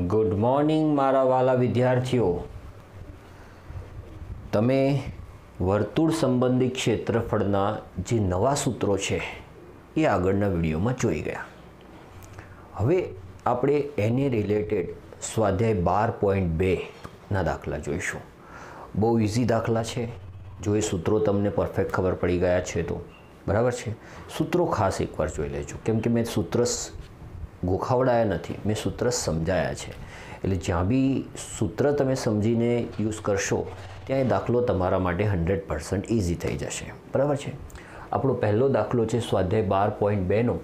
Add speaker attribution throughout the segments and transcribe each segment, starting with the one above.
Speaker 1: Good morning મારા વાલા વિદ્યાર્થીઓ. તમે વર્તુળ સંબંધી ક્ષેત્રફળના જે નવા સૂત્રો છે એ આગળના વિડીયોમાં જોઈ ગયા. હવે આપણે એને રિલેટેડ સ્વાધ્યાય 12.2ના દાખલા જોઈશું. બહુ ઇઝી દાખલા છે. જો એ સૂત્રો તમને પરફેક્ટ ખબર પડી ગયા છે તો બરાબર છે. સૂત્રો ખાસ એકવાર જોઈ લેજો, કેમ કે મેં સૂત્ર ગોખાવડાયા નથી, મેં સૂત્ર સમજાયા છે. એટલે જ્યાં બી સૂત્ર તમે સમજીને યુઝ કરશો ત્યાં એ દાખલો તમારા માટે 100% ઇઝી થઈ જશે. બરાબર છે. આપણો પહેલો દાખલો છે સ્વાધ્યાય 12.2નો.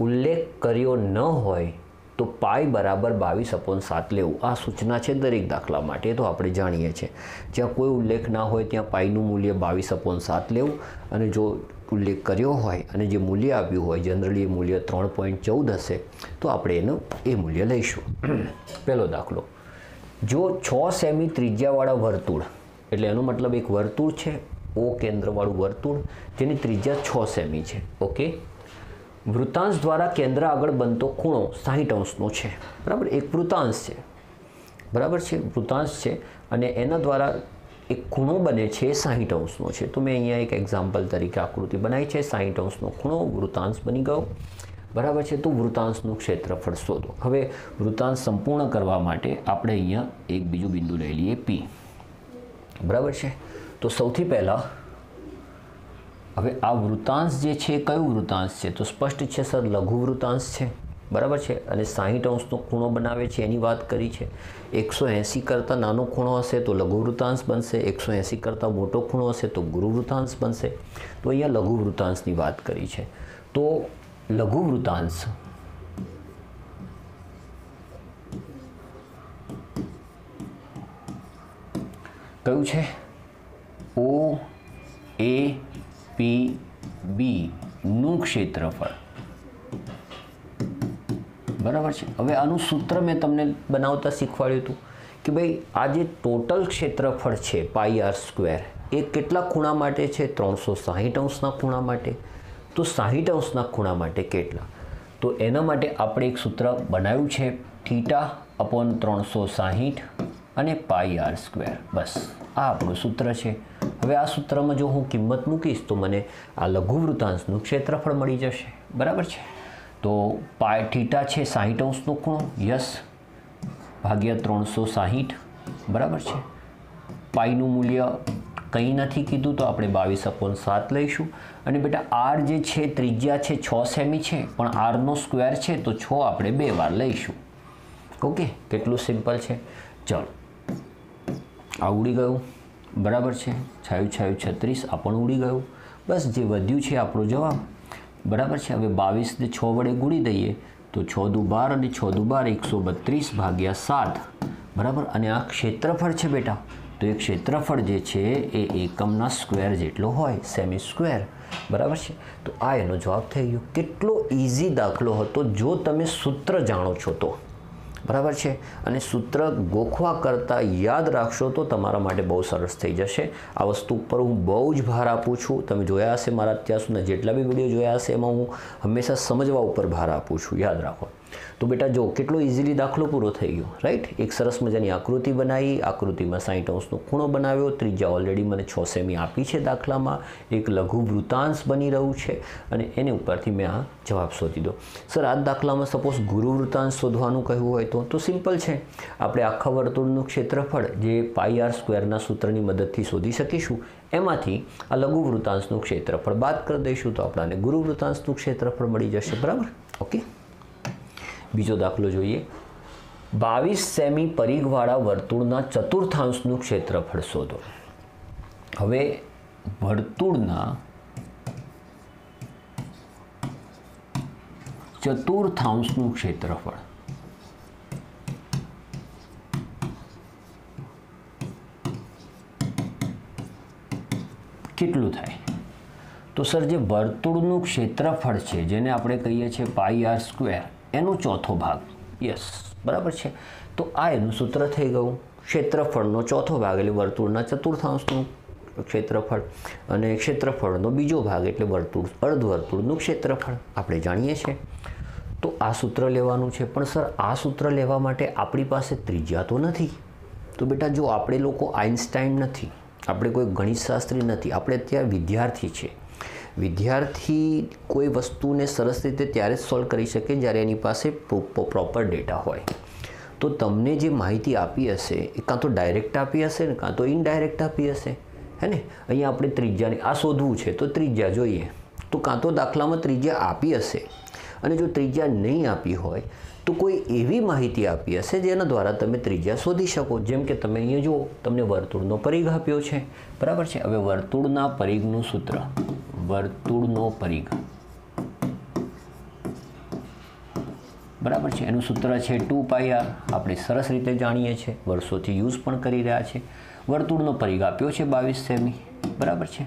Speaker 1: ઉલ્લેખ કર્યો ન હોય તો પાઈ બરાબર 22/7 લેવું. આ સૂચના છે દરેક દાખલા માટે, તો આપણે જાણીએ છીએ. જ્યાં કોઈ ઉલ્લેખ ના હોય ત્યાં પાઈનું મૂલ્ય 22/7 લેવું, અને જો ઉલ્લેખ કર્યો હોય અને જે મૂલ્ય આપ્યું હોય, જનરલી એ મૂલ્ય 3.14 હશે, તો આપણે એનું એ મૂલ્ય લઈશું. પહેલો દાખલો, જો 6 સેમી ત્રિજ્યાવાળા વર્તુળ, એટલે એનો મતલબ એક વર્તુળ છે O કેન્દ્રવાળું વર્તુળ જેની ત્રિજ્યા 6 સેમી છે. ઓકે. વૃત્તાંશ દ્વારા કેન્દ્ર આગળ બનતો ખૂણો 60° છે. બરાબર, એક વૃત્તાંશ છે. બરાબર છે, વૃત્તાંશ છે અને એના દ્વારા એક ખૂણો બને છે 60° છે. તો મેં અહીંયા એક એક્ઝામ્પલ તરીકે આકૃતિ બનાવી છે. 60° ખૂણો વૃત્તાંશ બની ગયો. બરાબર છે. તો વૃત્તાંશનું ક્ષેત્રફળ શોધો. હવે વૃત્તાંશ સંપૂર્ણ કરવા માટે આપણે અહીંયા એક બીજું બિંદુ લઈ લઈએ P. બરાબર છે. તો સૌથી પહેલાં હવે આ વૃત્તાંશ જે છે કયું વૃત્તાંશ છે? તો સ્પષ્ટ છે સર, લઘુ વૃત્તાંશ છે. બરાબર છે. અને 60°નો ખૂણો બનાવે છે એની વાત કરી છે. 180 કરતાં નાનો ખૂણો હશે તો લઘુ વૃત્તાંશ બનશે, 180 કરતાં મોટો ખૂણો હશે તો ગુરુ વૃત્તાંશ બનશે. તો અહીંયા લઘુ વૃત્તાંશની વાત કરી છે. તો લઘુ વૃત્તાંશ કયું છે? OAPB નું ક્ષેત્રફળ. બરાબર છે. હવે આનું સૂત્ર મેં તમને બનાવતા શીખવાડ્યું હતું કે ભાઈ આ જે ટોટલ ક્ષેત્રફળ છે πr², એ કેટલા ખૂણા માટે છે? 360°ના ખૂણા માટે. તો 60°ના ખૂણા માટે કેટલા? તો એના માટે આપણે એક સૂત્ર બનાવ્યું છે, θ/360 અને πr². બસ આ આપણું સૂત્ર છે. હવે આ સૂત્રમાં જો હું કિંમત મૂકીશ તો મને આ લઘુ વૃત્તાંશનું ક્ષેત્રફળ મળી જશે. બરાબર છે. તો θ છે 60°નો ખૂણો, યસ, ભાગ્યા 360. બરાબર છે. પાઈનું મૂલ્ય કંઈ નથી કીધું તો આપણે 22/7 લઈશું. અને બેટા r જે છે ત્રિજ્યા છે 6 સેમી છે, પણ rનો સ્ક્વેર છે તો 6 આપણે 2 વાર લઈશું. ઓકે, કેટલું સિમ્પલ છે. ચાલો, આ ઉડી ગયું. બરાબર છે. 6×6 = 36, આ પણ ઉડી ગયું. બસ જે વધ્યું છે આપણો જવાબ. બરાબર છે. હવે 22 ને 6 વડે ગુણી દઈએ તો 6 દુ 12 અને 6 દુ 12 132/7. બરાબર. અને આ ક્ષેત્રફળ છે બેટા, તો એ ક્ષેત્રફળ જે છે એ એકમના સ્ક્વેર જેટલો હોય, સેમી સ્ક્વેર. બરાબર છે. તો આ એનો જવાબ થઈ ગયો. કેટલો ઇઝી દાખલો હતો જો તમે સૂત્ર જાણો છો તો. બરાબર છે. અને સૂત્ર ગોખવા કરતાં યાદ રાખશો તો તમારા માટે બહુ સરસ થઈ જશે. આ વસ્તુ ઉપર હું બહુ જ ભાર આપું છું. તમે જોયા હશે મારા અત્યાર સુધીના જેટલા બી વિડીયો જોયા હશે એમાં હું હંમેશા સમજવા ઉપર ભાર આપું છું. યાદ રાખો. તો બેટા જો કેટલો ઇઝીલી દાખલો પૂરો થઈ ગયો, રાઈટ. એક સરસ મજાની આકૃતિ બનાવી, આકૃતિમાં 60°નો ખૂણો બનાવ્યો, ત્રિજ્યા ઓલરેડી મને 6 સેમી આપી છે દાખલામાં, એક લઘુ વૃત્તાંશ બની રહ્યું છે અને એને ઉપરથી મેં આ જવાબ શોધી દો. સર આ દાખલામાં સપોઝ ગુરુ વૃત્તાંશ શોધવાનું કહ્યું હોય તો સિમ્પલ છે. આપણે આખા વર્તુળનું ક્ષેત્રફળ જે πr²ના સૂત્રની મદદથી શોધી શકીશું, એમાંથી આ લઘુ વૃત્તાંશનું ક્ષેત્રફળ બાદ કરી દઈશું તો આપણને ગુરુ વૃત્તાંશનું ક્ષેત્રફળ મળી જશે. બરાબર. ઓકે. બીજો દાખલો જોઈએ. 22 સેમી પરિઘવાળા વર્તુળના ચતુર્થાંશનું ક્ષેત્રફળ શોધો. હવે વર્તુળના ચતુર્થાંશનું ક્ષેત્રફળ કેટલું થાય? તો સર જે વર્તુળનું ક્ષેત્રફળ છે જેને આપણે કહીએ છીએ πr², એનો ચોથો ભાગ. યસ, બરાબર છે. તો આ એનું સૂત્ર થઈ ગયું. ક્ષેત્રફળનો ચોથો ભાગ એટલે વર્તુળના ચતુર્થાંશનું ક્ષેત્રફળ, અને ક્ષેત્રફળનો બીજો ભાગ એટલે વર્તુળ અર્ધવર્તુળનું ક્ષેત્રફળ આપણે જાણીએ છીએ. તો આ સૂત્ર લેવાનું છે. પણ સર આ સૂત્ર લેવા માટે આપણી પાસે ત્રિજ્યા તો નથી. તો બેટા જો આપણે લોકો આઇન્સ્ટાઈન નથી, આપણે કોઈ ગણિતશાસ્ત્રી નથી, આપણે અત્યારે વિદ્યાર્થી છે. વિદ્યાર્થી કોઈ વસ્તુને સરસ રીતે ત્યારે જ સોલ્વ કરી શકે જ્યારે એની પાસે પ્રોપર ડેટા હોય. તો તમને જે માહિતી આપી હશે એ કાં તો ડાયરેક્ટ આપી હશે ને કાં તો ઇનડાયરેક્ટ આપી હશે, હે ને. અહીંયા આપણે ત્રિજ્યાની આ શોધવું છે તો ત્રિજ્યા જોઈએ, તો કાં તો દાખલામાં ત્રિજ્યા આપી હશે, અને જો ત્રિજ્યા નહીં આપી હોય તો કોઈ એવી માહિતી આપી હશે જેના દ્વારા તમે ત્રિજ્યા શોધી શકો. જેમ કે તમે અહીંયા જુઓ, તમને વર્તુળનો પરિઘ આપ્યો છે, બરાબર છે. હવે વર્તુળના પરિઘનું સૂત્ર, વર્તુળનો પરિઘ, બરાબર છે, એનું સૂત્ર છે 2πr. આપણે સરસ રીતે જાણીએ છીએ, વર્ષોથી યુઝ પણ કરી રહ્યા છે. વર્તુળનો પરિઘ આપ્યો છે 22 સેમી, બરાબર છે.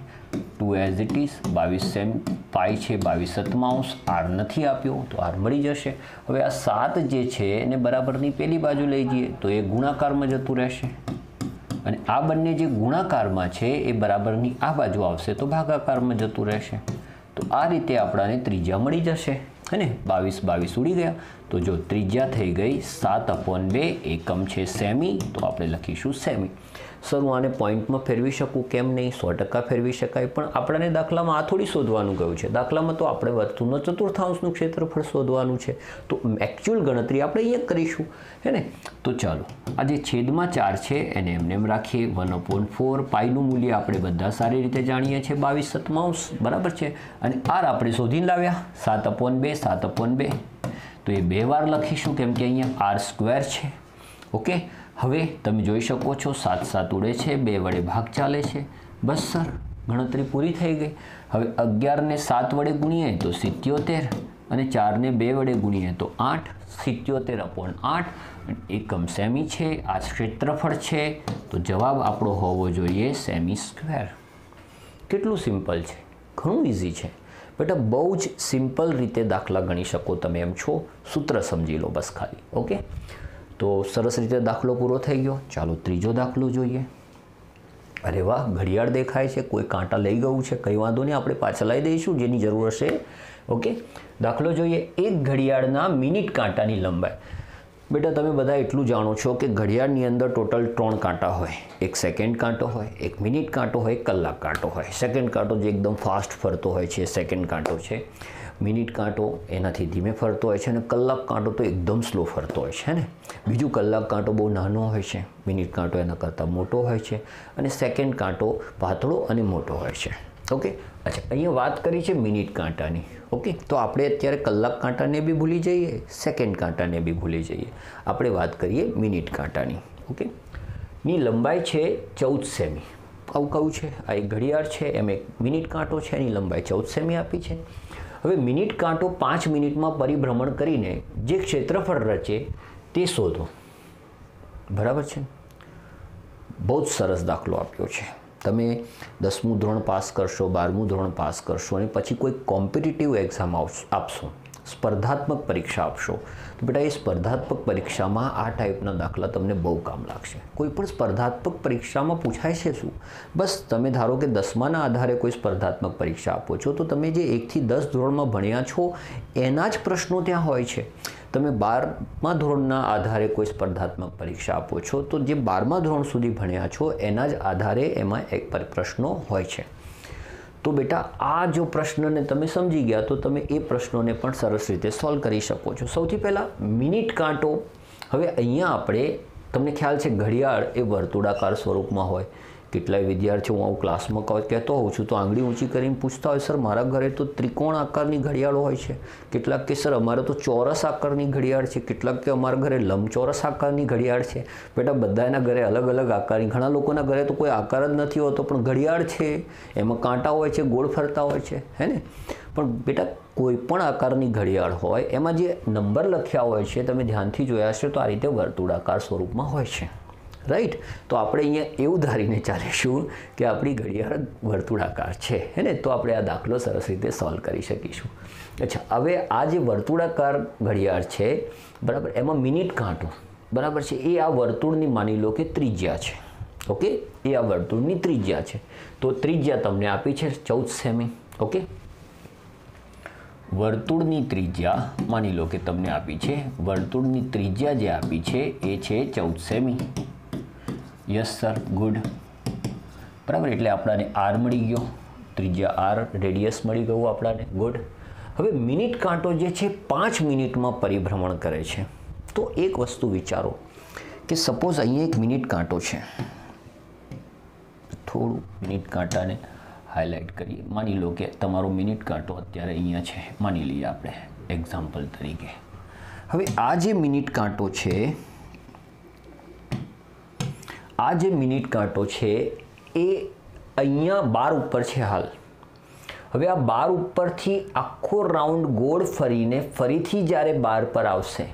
Speaker 1: 2 એઝ ઇટ ઇઝ 22 સેમી, પાઈ છે 22/7, આર નથી આપ્યો તો આર મળી જશે. હવે આ 7 જે છે એને બરાબરની પેલી બાજુ લઈ જઈએ તો એ ગુણાકારમાં જતું રહેશે, અને આ બંને જે ગુણાકારમાં છે એ બરાબરની આ બાજુ આવશે તો ભાગાકારમાં જતું રહેશે. તો આ રીતે આપણાને ત્રિજ્યા મળી જશે, હે ને. 22 ઉડી ગયા તો જો ત્રિજ્યા થઈ ગઈ 7/2, એકમ છે સેમી, તો આપણે લખીશું સેમી. સર હું આને પોઈન્ટમાં ફેરવી શકું? કેમ નહીં, 100% ફેરવી શકાય. પણ આપણને દાખલામાં આ થોડી શોધવાનું ગયું છે. દાખલામાં તો આપણે વર્તુળનો ચતુર્થાંશનું ક્ષેત્રફળ શોધવાનું છે. તો એકચ્યુઅલ ગણતરી આપણે અહીંયા કરીશું, હે ને. તો ચાલો આ જે છેદમાં 4 છે એને એમને એમ રાખીએ. 1/4 પાઈનું મૂલ્ય આપણે બધા સારી રીતે જાણીએ છીએ 22/7, બરાબર છે. અને આર આપણે શોધીને લાવ્યા 7/2, 7/2. તો એ 2 વાર લખીશું કેમ કે અહીંયા આર સ્ક્વેર છે. ઓકે. હવે તમે જોઈ શકો છો 7 7 ઉડે છે, 2 વડે ભાગ ચાલે છે. બસ સર ગણતરી પૂરી થઈ ગઈ. હવે 11 ને 7 વડે ગુણીએ તો 77, અને 4 ને 2 વડે ગુણીએ તો 8. 77/8, એકમ સેમી છે. આ ક્ષેત્રફળ છે, તો જવાબ આપણો હોવો જોઈએ સેમી સ્ક્વેર. કેટલું સિમ્પલ છે, ઘણું ઇઝી છે બેટા. બહુ જ સિમ્પલ રીતે દાખલા ગણી શકો તમે એમ છો. સૂત્ર સમજી લો બસ ખાલી. ઓકે. તો સરસ રીતે દાખલો પૂરો થઈ ગયો. ચાલો ત્રીજો દાખલો જોઈએ. અરે વાહ, ઘડિયાળ દેખાય છે, કોઈ કાંટા લઈ ગયું છે, કંઈ વાંધો નહીં, આપણે પાછા લાવી દઈશું જેની જરૂર હશે. ઓકે. દાખલો જોઈએ. એક ઘડિયાળના મિનિટ કાંટાની લંબાઈ. બેટા તમે બધા એટલું જાણો છો કે ઘડિયાળની અંદર ટોટલ 3 કાંટા હોય. એક સેકન્ડ કાંટો હોય, એક મિનિટ કાંટો હોય, એક કલાક કાંટો હોય. સેકન્ડ કાંટો જે એકદમ ફાસ્ટ ફરતો હોય છે સેકન્ડ કાંટો છે. મિનિટ કાંટો એનાથી ધીમે ફરતો હોય છે, અને કલાક કાંટો તો એકદમ સ્લો ફરતો હોય છે, ને. બીજું કલાક કાંટો બહુ નાનો હોય છે, મિનિટ કાંટો એના કરતાં મોટો હોય છે, અને સેકન્ડ કાંટો પાતળો અને મોટો હોય છે. ઓકે. અચ્છા, અહીંયા વાત કરી છે મિનિટ કાંટાની. ઓકે. તો આપણે અત્યારે કલાક કાંટાને બી ભૂલી જઈએ, સેકન્ડ કાંટાને બી ભૂલી જઈએ. આપણે વાત કરીએ મિનિટ કાંટાની. ઓકે. ની લંબાઈ છે 14 સેમી. આવું કહું છે, આ એક ઘડિયાળ છે, એમ એક મિનિટ કાંટો છે, એની લંબાઈ 14 સેમી આપી છે. હવે મિનિટ કાંટો 5 મિનિટમાં પરિભ્રમણ કરીને જે ક્ષેત્રફળ રચે તે શોધો. બરાબર છે. બહુ જ સરસ દાખલો આપ્યો છે. તમે 10મું ધોરણ પાસ કરશો, 12મું ધોરણ પાસ કરશો, અને પછી કોઈ કોમ્પિટિટિવ એક્ઝામ આપશો, સ્પર્ધાત્મક પરીક્ષા આપશો, તો બેટા એ સ્પર્ધાત્મક પરીક્ષામાં આ ટાઈપના દાખલા તમને બહુ કામ લાગશે. કોઈ પણ સ્પર્ધાત્મક પરીક્ષામાં પૂછાય છે શું? બસ તમે ધારો કે 10માના આધારે કોઈ સ્પર્ધાત્મક પરીક્ષા આપો છો, તો તમે જે 1 થી 10 ધોરણમાં ભણ્યા છો એના જ પ્રશ્નો ત્યાં હોય છે. તમે 12મા ધોરણના આધારે કોઈ સ્પર્ધાત્મક પરીક્ષા આપો છો, તો જે 12મા ધોરણ સુધી ભણ્યા છો એના જ આધારે એમાં એક પ્રશ્નો હોય છે. તો બેટા આ જો પ્રશ્નને તમે સમજી ગયા તો તમે એ પ્રશ્નોને પણ સરસ રીતે સોલ્વ કરી શકો છો. સૌથી પહેલાં મિનિટ કાંટો. હવે અહીંયા આપણે, તમને ખ્યાલ છે ઘડિયાળ એ વર્તુળાકાર સ્વરૂપમાં હોય. કેટલાય વિદ્યાર્થીઓ હું આવું ક્લાસમાં કહેતો હોઉં છું તો આંગળી ઊંચી કરીને પૂછતા હોય, સર મારા ઘરે તો ત્રિકોણ આકારની ઘડિયાળો હોય છે. કેટલાક કે સર અમારે તો ચોરસ આકારની ઘડિયાળ છે, કેટલાક કે અમારા ઘરે લંબચોરસ આકારની ઘડિયાળ છે. બેટા બધાના ઘરે અલગ અલગ આકારની, ઘણા લોકોના ઘરે તો કોઈ આકાર જ નથી હોતો પણ ઘડિયાળ છે, એમાં કાંટા હોય છે, ગોળ ફરતા હોય છે, હે ને. પણ બેટા કોઈ પણ આકારની ઘડિયાળ હોય એમાં જે નંબર લખ્યા હોય છે તમે ધ્યાનથી જોયા હશે તો આ રીતે વર્તુળાકાર સ્વરૂપમાં હોય છે. રાઈટ. તો આપણે અહીંયા એવું ધારીને ચાલીશું કે આપણી ઘડિયાળ વર્તુળાકાર છે, હે ને. તો આપણે આ દાખલો સરસ રીતે સોલ્વ કરી શકીશું. અચ્છા, હવે આ જે વર્તુળાકાર ઘડિયાળ છે, બરાબર, એમાં મિનિટ કાંટો, બરાબર છે, એ આ વર્તુળની માની લો કે ત્રિજ્યા છે. ઓકે. એ આ વર્તુળની ત્રિજ્યા છે. તો ત્રિજ્યા તમને આપી છે 14 સેમી. ઓકે. વર્તુળની ત્રિજ્યા માની લો કે તમને આપી છે, વર્તુળની ત્રિજ્યા જે આપી છે એ છે 14 સેમી. Yes sir, good. બરાબર, એટલે આપણાને આર મળી ગયો, ત્રિજ્યા આર, રેડિયસ મળી ગયું આપણાને. ગુડ. હવે મિનિટ કાંટો જે છે 5 મિનિટમાં પરિભ્રમણ કરે છે. તો એક વસ્તુ વિચારો કે સપોઝ અહીંયા એક મિનિટ કાંટો છે, થોડું મિનિટ કાંટાને હાઇલાઇટ કરીએ. માની લો કે તમારો મિનિટ કાંટો અત્યારે અહીંયા છે, માની લઈએ આપણે એક્ઝામ્પલ તરીકે. હવે આ જે મિનિટ કાંટો છે, આ જે મિનિટ કાંટો છે એ અહીંયા 12 ઉપર છે હાલ. હવે આ 12 ઉપરથી આખો રાઉન્ડ ગોળ ફરીને ફરીથી જ્યારે 12 પર આવશે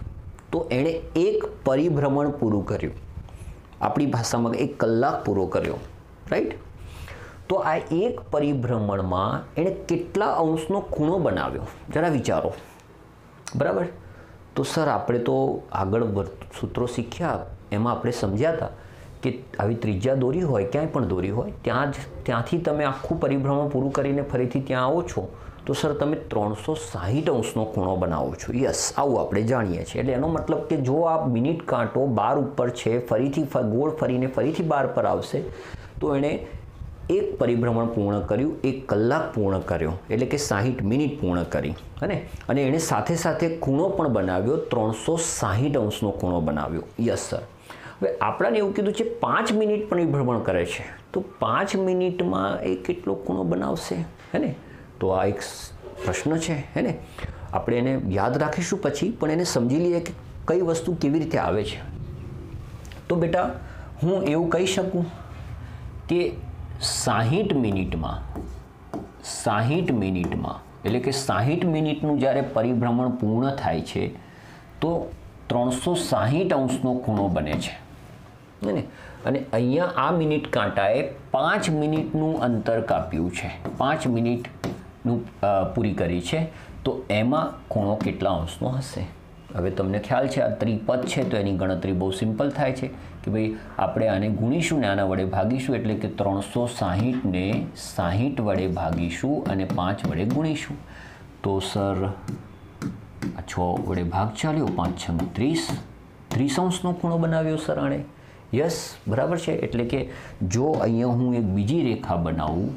Speaker 1: તો એણે એક પરિભ્રમણ પૂરું કર્યું. આપણી ભાષામાં 1 કલાક પૂરો કર્યો, રાઈટ? તો આ એક પરિભ્રમણમાં એણે કેટલા અંશનો ખૂણો બનાવ્યો જરા વિચારો. બરાબર, તો સર આપણે તો આગળ સૂત્રો શીખ્યા એમાં આપણે સમજ્યા હતા કે આવી ત્રિજ્યા દોરી હોય, ક્યાંય પણ દોરી હોય, ત્યાંથી તમે આખું પરિભ્રમણ પૂરું કરીને ફરીથી ત્યાં આવો છો તો સર તમે 360 અંશનો ખૂણો બનાવો છો. યસ, આવું આપણે જાણીએ છીએ. એટલે એનો મતલબ કે જો આ મિનિટ કાંટો 12 ઉપર છે, ફરીથી ગોળ ફરીને ફરીથી 12 પર આવશે તો એણે એક પરિભ્રમણ પૂર્ણ કર્યું, 1 કલાક પૂર્ણ કર્યો, એટલે કે 60 મિનિટ પૂર્ણ કરી. અને એણે સાથે સાથે ખૂણો પણ બનાવ્યો, 360 અંશનો ખૂણો બનાવ્યો. Yes sir. હવે આપણાને એવું કીધું છે 5 મિનિટ પરિભ્રમણ કરે છે, તો 5 મિનિટમાં એ કેટલો ખૂણો બનાવશે, હે ને? તો આ એક પ્રશ્ન છે, હે ને? આપણે એને યાદ રાખીશું પછી, પણ એને સમજી લઈએ કે કઈ વસ્તુ કેવી રીતે આવે છે. તો બેટા હું એવું કહી શકું કે 60 મિનિટમાં એટલે કે 60 મિનિટનું જ્યારે પરિભ્રમણ પૂર્ણ થાય છે તો 360 અંશનો ખૂણો બને છે, ને? અને અહીંયા આ મિનિટ કાંટાએ 5 મિનિટનું અંતર કાપ્યું છે, 5 મિનિટનું પૂરી કરી છે, તો એમાં ખૂણો કેટલા અંશનો હશે? હવે તમને ખ્યાલ છે આ ત્રિપદ છે તો એની ગણતરી બહુ સિમ્પલ થાય છે કે ભાઈ આપણે આને ગુણીશું ને આના વડે ભાગીશું, એટલે કે 360 ને 60 વડે ભાગીશું અને 5 વડે ગુણીશું. તો સર 6 વડે ભાગ ચાલ્યો, 5 6 30, 30 અંશનો ખૂણો બનાવ્યો સર આણે. યસ, બરાબર છે. એટલે કે જો અહીંયા હું એક બીજી રેખા બનાવું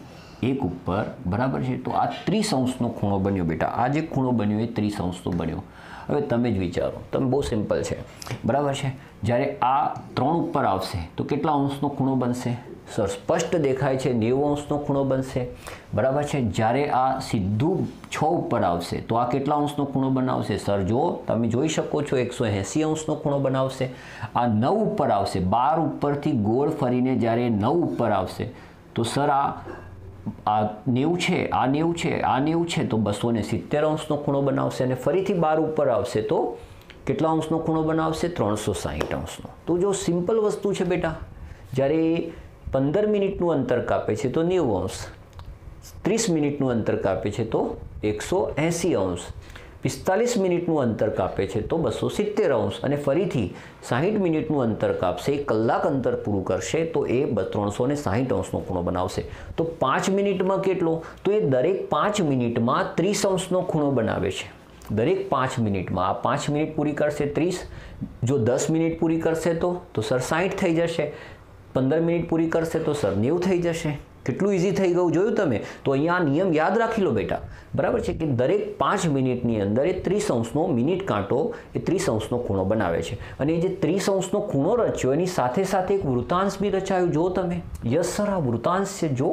Speaker 1: એક ઉપર, બરાબર છે, તો આ 30 અંશનો ખૂણો બન્યો બેટા. આ જે ખૂણો બન્યો એ 30 અંશનો બન્યો. હવે તમે જ વિચારો, તમે બહુ સિમ્પલ છે, બરાબર છે. જ્યારે આ 3 ઉપર આવશે તો કેટલા અંશનો ખૂણો બનશે? સર સ્પષ્ટ દેખાય છે 90 અંશનો ખૂણો બનશે, બરાબર છે. જ્યારે આ સીધું 6 ઉપર આવશે તો આ કેટલા અંશનો ખૂણો બનાવશે? સર જો તમે જોઈ શકો છો 180 અંશનો ખૂણો બનાવશે. આ 9 ઉપર આવશે, 12 ઉપરથી ગોળ ફરીને જ્યારે 9 ઉપર આવશે તો સર આ 90 છે, આ 90 છે, આ 90 છે, તો 270 અંશનો ખૂણો બનાવશે. અને ફરીથી 12 ઉપર આવશે તો કેટલા અંશનો ખૂણો બનાવશે? 360 અંશનો. તો જો સિમ્પલ વસ્તુ છે બેટા. જ્યારે 15 મિનિટનું અંતર કાપે છે તો 90 અંશ, 30 મિનિટનું અંતર કાપે છે તો 180 અંશ, 45 મિનિટનું અંતર કાપે છે તો 270 અંશ, અને ફરીથી 60 મિનિટનું અંતર કાપશે, 1 કલાક અંતર પૂરું કરશે તો એ 360 અંશનો ખૂણો બનાવશે. તો 5 મિનિટમાં કેટલો? તો એ દરેક 5 મિનિટમાં 30 અંશનો ખૂણો બનાવે છે. દરેક 5 મિનિટમાં. આ 5 મિનિટ પૂરી કરશે 30, જો 10 મિનિટ પૂરી કરશે તો સર 60 થઈ જશે, 15 મિનિટ પૂરી કરશે તો સર 90 થઈ જશે. કેટલું ઇઝી થઈ ગયું, જોયું તમે? તો અહીંયા આ નિયમ યાદ રાખી લો બેટા, બરાબર છે, કે દરેક 5 મિનિટની અંદર એ 30 અંશનો મિનિટ કાંટો એ 30 અંશનો ખૂણો બનાવે છે. અને એ જે 30 અંશનો ખૂણો રચ્યો એની સાથે સાથે એક વૃતાંશ બી રચાયું, જો તમે. યસ સર, આ વૃતાંશ છે, જો,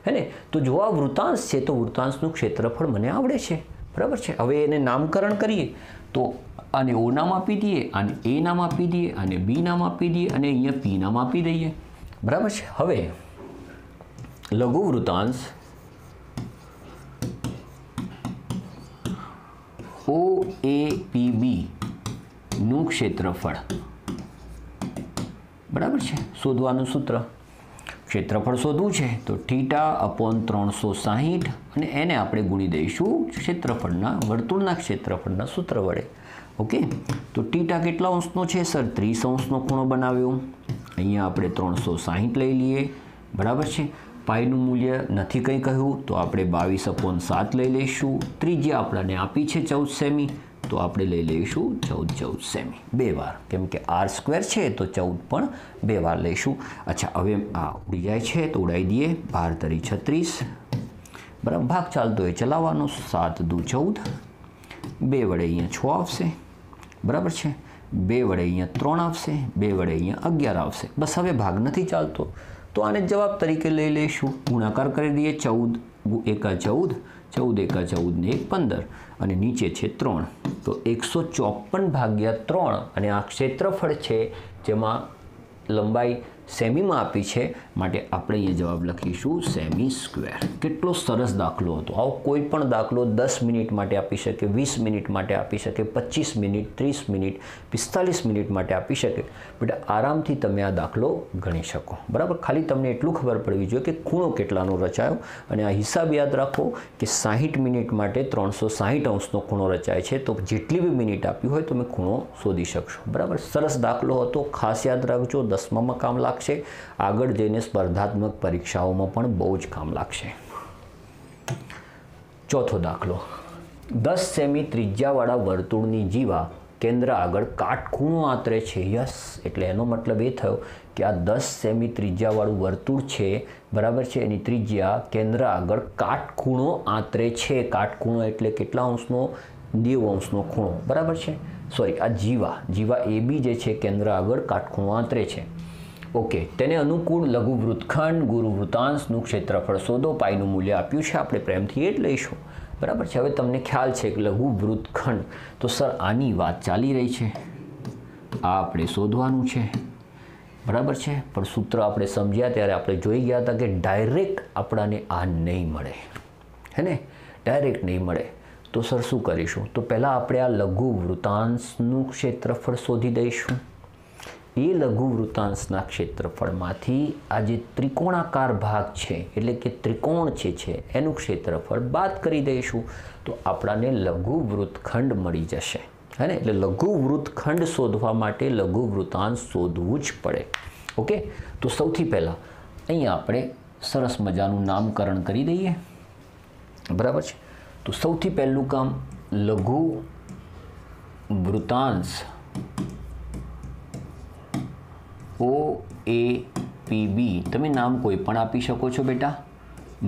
Speaker 1: હે ને? તો જો આ વૃતાંશ છે તો વૃતાંશનું ક્ષેત્રફળ મને આવડે છે, બરાબર છે. હવે એને નામકરણ કરીએ તો આને ઓ નામ આપી દઈએ, આને એ નામ આપી દઈએ, આને બી નામ આપી દઈએ, અને અહીંયા પી નામ આપી દઈએ, બરાબર છે. હવે લઘુ વૃતાંશ OAPB નું ક્ષેત્રફળ, બરાબર છે, શોધવાનું સૂત્ર. ક્ષેત્રફળ શોધવું છે તો θ/360 અને એને આપણે ગુણી દઈશું ક્ષેત્રફળના, વર્તુળના ક્ષેત્રફળના સૂત્ર વડે. ઓકે, તો θ કેટલા અંશનો છે? સર 30 અંશનો ખૂણો બનાવ્યો. અહીંયા આપણે 360 લઈ લઈએ, બરાબર છે. પાઈનું મૂલ્ય નથી કંઈ કહ્યું તો આપણે 22/7 લઈ લઈશું. ત્રિજ્યા આપણને આપી છે 14 સેમી, તો આપણે લઈ લઈશું 14 સેમી 2 વાર, કેમ કે r² છે તો 14 પણ 2 વાર લઈશું. અચ્છા, હવે આ ઉડી જાય છે તો ઉડાવી દઈએ. 12 તરી 36, બરાબર. ભાગ ચાલતો હોય ચલાવવાનો. 7 દુ 14, 2 વડે અહીંયા 6 આવશે, બરાબર છે. 2 વડે અહીંયા 3 આવશે, 2 વડે અહીંયા 11 આવશે. બસ હવે ભાગ નથી ચાલતો તો આને જવાબ તરીકે લઈ લઈશું. ગુણાકાર કરી દઈએ. 14 એકા 14, 14 એકા 14 ને 1 15, અને નીચે છે 3, તો 154/3. અને આ ક્ષેત્રફળ છે જેમાં લંબાઈ સેમીમાં આપી છે, માટે આપણે અહીંયા જવાબ લખીશું સેમી સ્ક્વેર. કેટલો સરસ દાખલો હતો. આવો કોઈ પણ દાખલો 10 મિનિટ માટે આપી શકે, 20 મિનિટ માટે આપી શકે, 25 મિનિટ, 30 મિનિટ, 45 મિનિટ માટે આપી શકે. બેટા આરામથી તમે આ દાખલો ગણી શકો, બરાબર. ખાલી તમને એટલું ખબર પડવી જોઈએ કે ખૂણો કેટલાનો રચાયો, અને આ હિસાબ યાદ રાખો કે 60 મિનિટ માટે 360 અંશનો ખૂણો રચાય છે, તો જેટલી બી મિનિટ આપી હોય તમે ખૂણો શોધી શકશો, બરાબર. સરસ દાખલો હતો, ખાસ યાદ રાખજો. 10મામાં કામ લાગશે, આગળ જઈને સ્પર્ધાત્મક પરીક્ષાઓમાં પણ બહુ જ કામ લાગશે. ચોથો દાખલો. 10 સેમી ત્રિજ્યાવાળા વર્તુળની જીવા કેન્દ્ર આગળ કાટખૂણો આંતરે છે. યસ, એટલે એનો મતલબ એ થયો કે આ 10 સેમી ત્રિજ્યાવાળું વર્તુળ છે, બરાબર છે. એની ત્રિજ્યા કેન્દ્ર આગળ કાટખૂણો આંતરે છે. કાટખૂણો એટલે કેટલા અંશનો? 90 અંશનો ખૂણો, બરાબર છે. સોરી, આ જીવા AB જે છે કેન્દ્ર આગળ કાટખૂણો આંતરે છે. ઓકે, તેને અનુકૂળ લઘુ વૃત્તખંડ ગુરુ વૃત્તાંશનું ક્ષેત્રફળ શોધો. પાઈનું મૂલ્ય આપ્યું છે, આપણે પ્રેમથી એ જ લઈશું, બરાબર છે. હવે તમને ખ્યાલ છે કે લઘુ વૃત્તખંડ, તો સર આની વાત ચાલી રહી છે, આ આપણે શોધવાનું છે, બરાબર છે. પણ સૂત્ર આપણે સમજ્યા ત્યારે આપણે જોઈ ગયા હતા કે ડાયરેક્ટ આપણાને આ નહીં મળે, હે ને, ડાયરેક્ટ નહીં મળે. તો સર શું કરીશું? તો પહેલાં આપણે આ લઘુ વૃત્તાંશનું ક્ષેત્રફળ શોધી દઈશું. એ લઘુ વૃત્તાંશના ક્ષેત્રફળમાંથી આ જે ત્રિકોણાકાર ભાગ છે, એટલે કે ત્રિકોણ છે એનું ક્ષેત્રફળ બાદ કરી દઈશું, તો આપણાને લઘુ વૃત્તખંડ મળી જશે, હે ને. એટલે લઘુ વૃત્તખંડ શોધવા માટે લઘુ વૃત્તાંશ શોધવું જ પડે. ઓકે, તો સૌથી પહેલાં અહીંયા આપણે સરસ મજાનું નામકરણ કરી દઈએ, બરાબર છે. તો સૌથી પહેલું કામ, લઘુ વૃત્તાંશ OAPB, તમે નામ કોઈ પણ આપી શકો છો બેટા,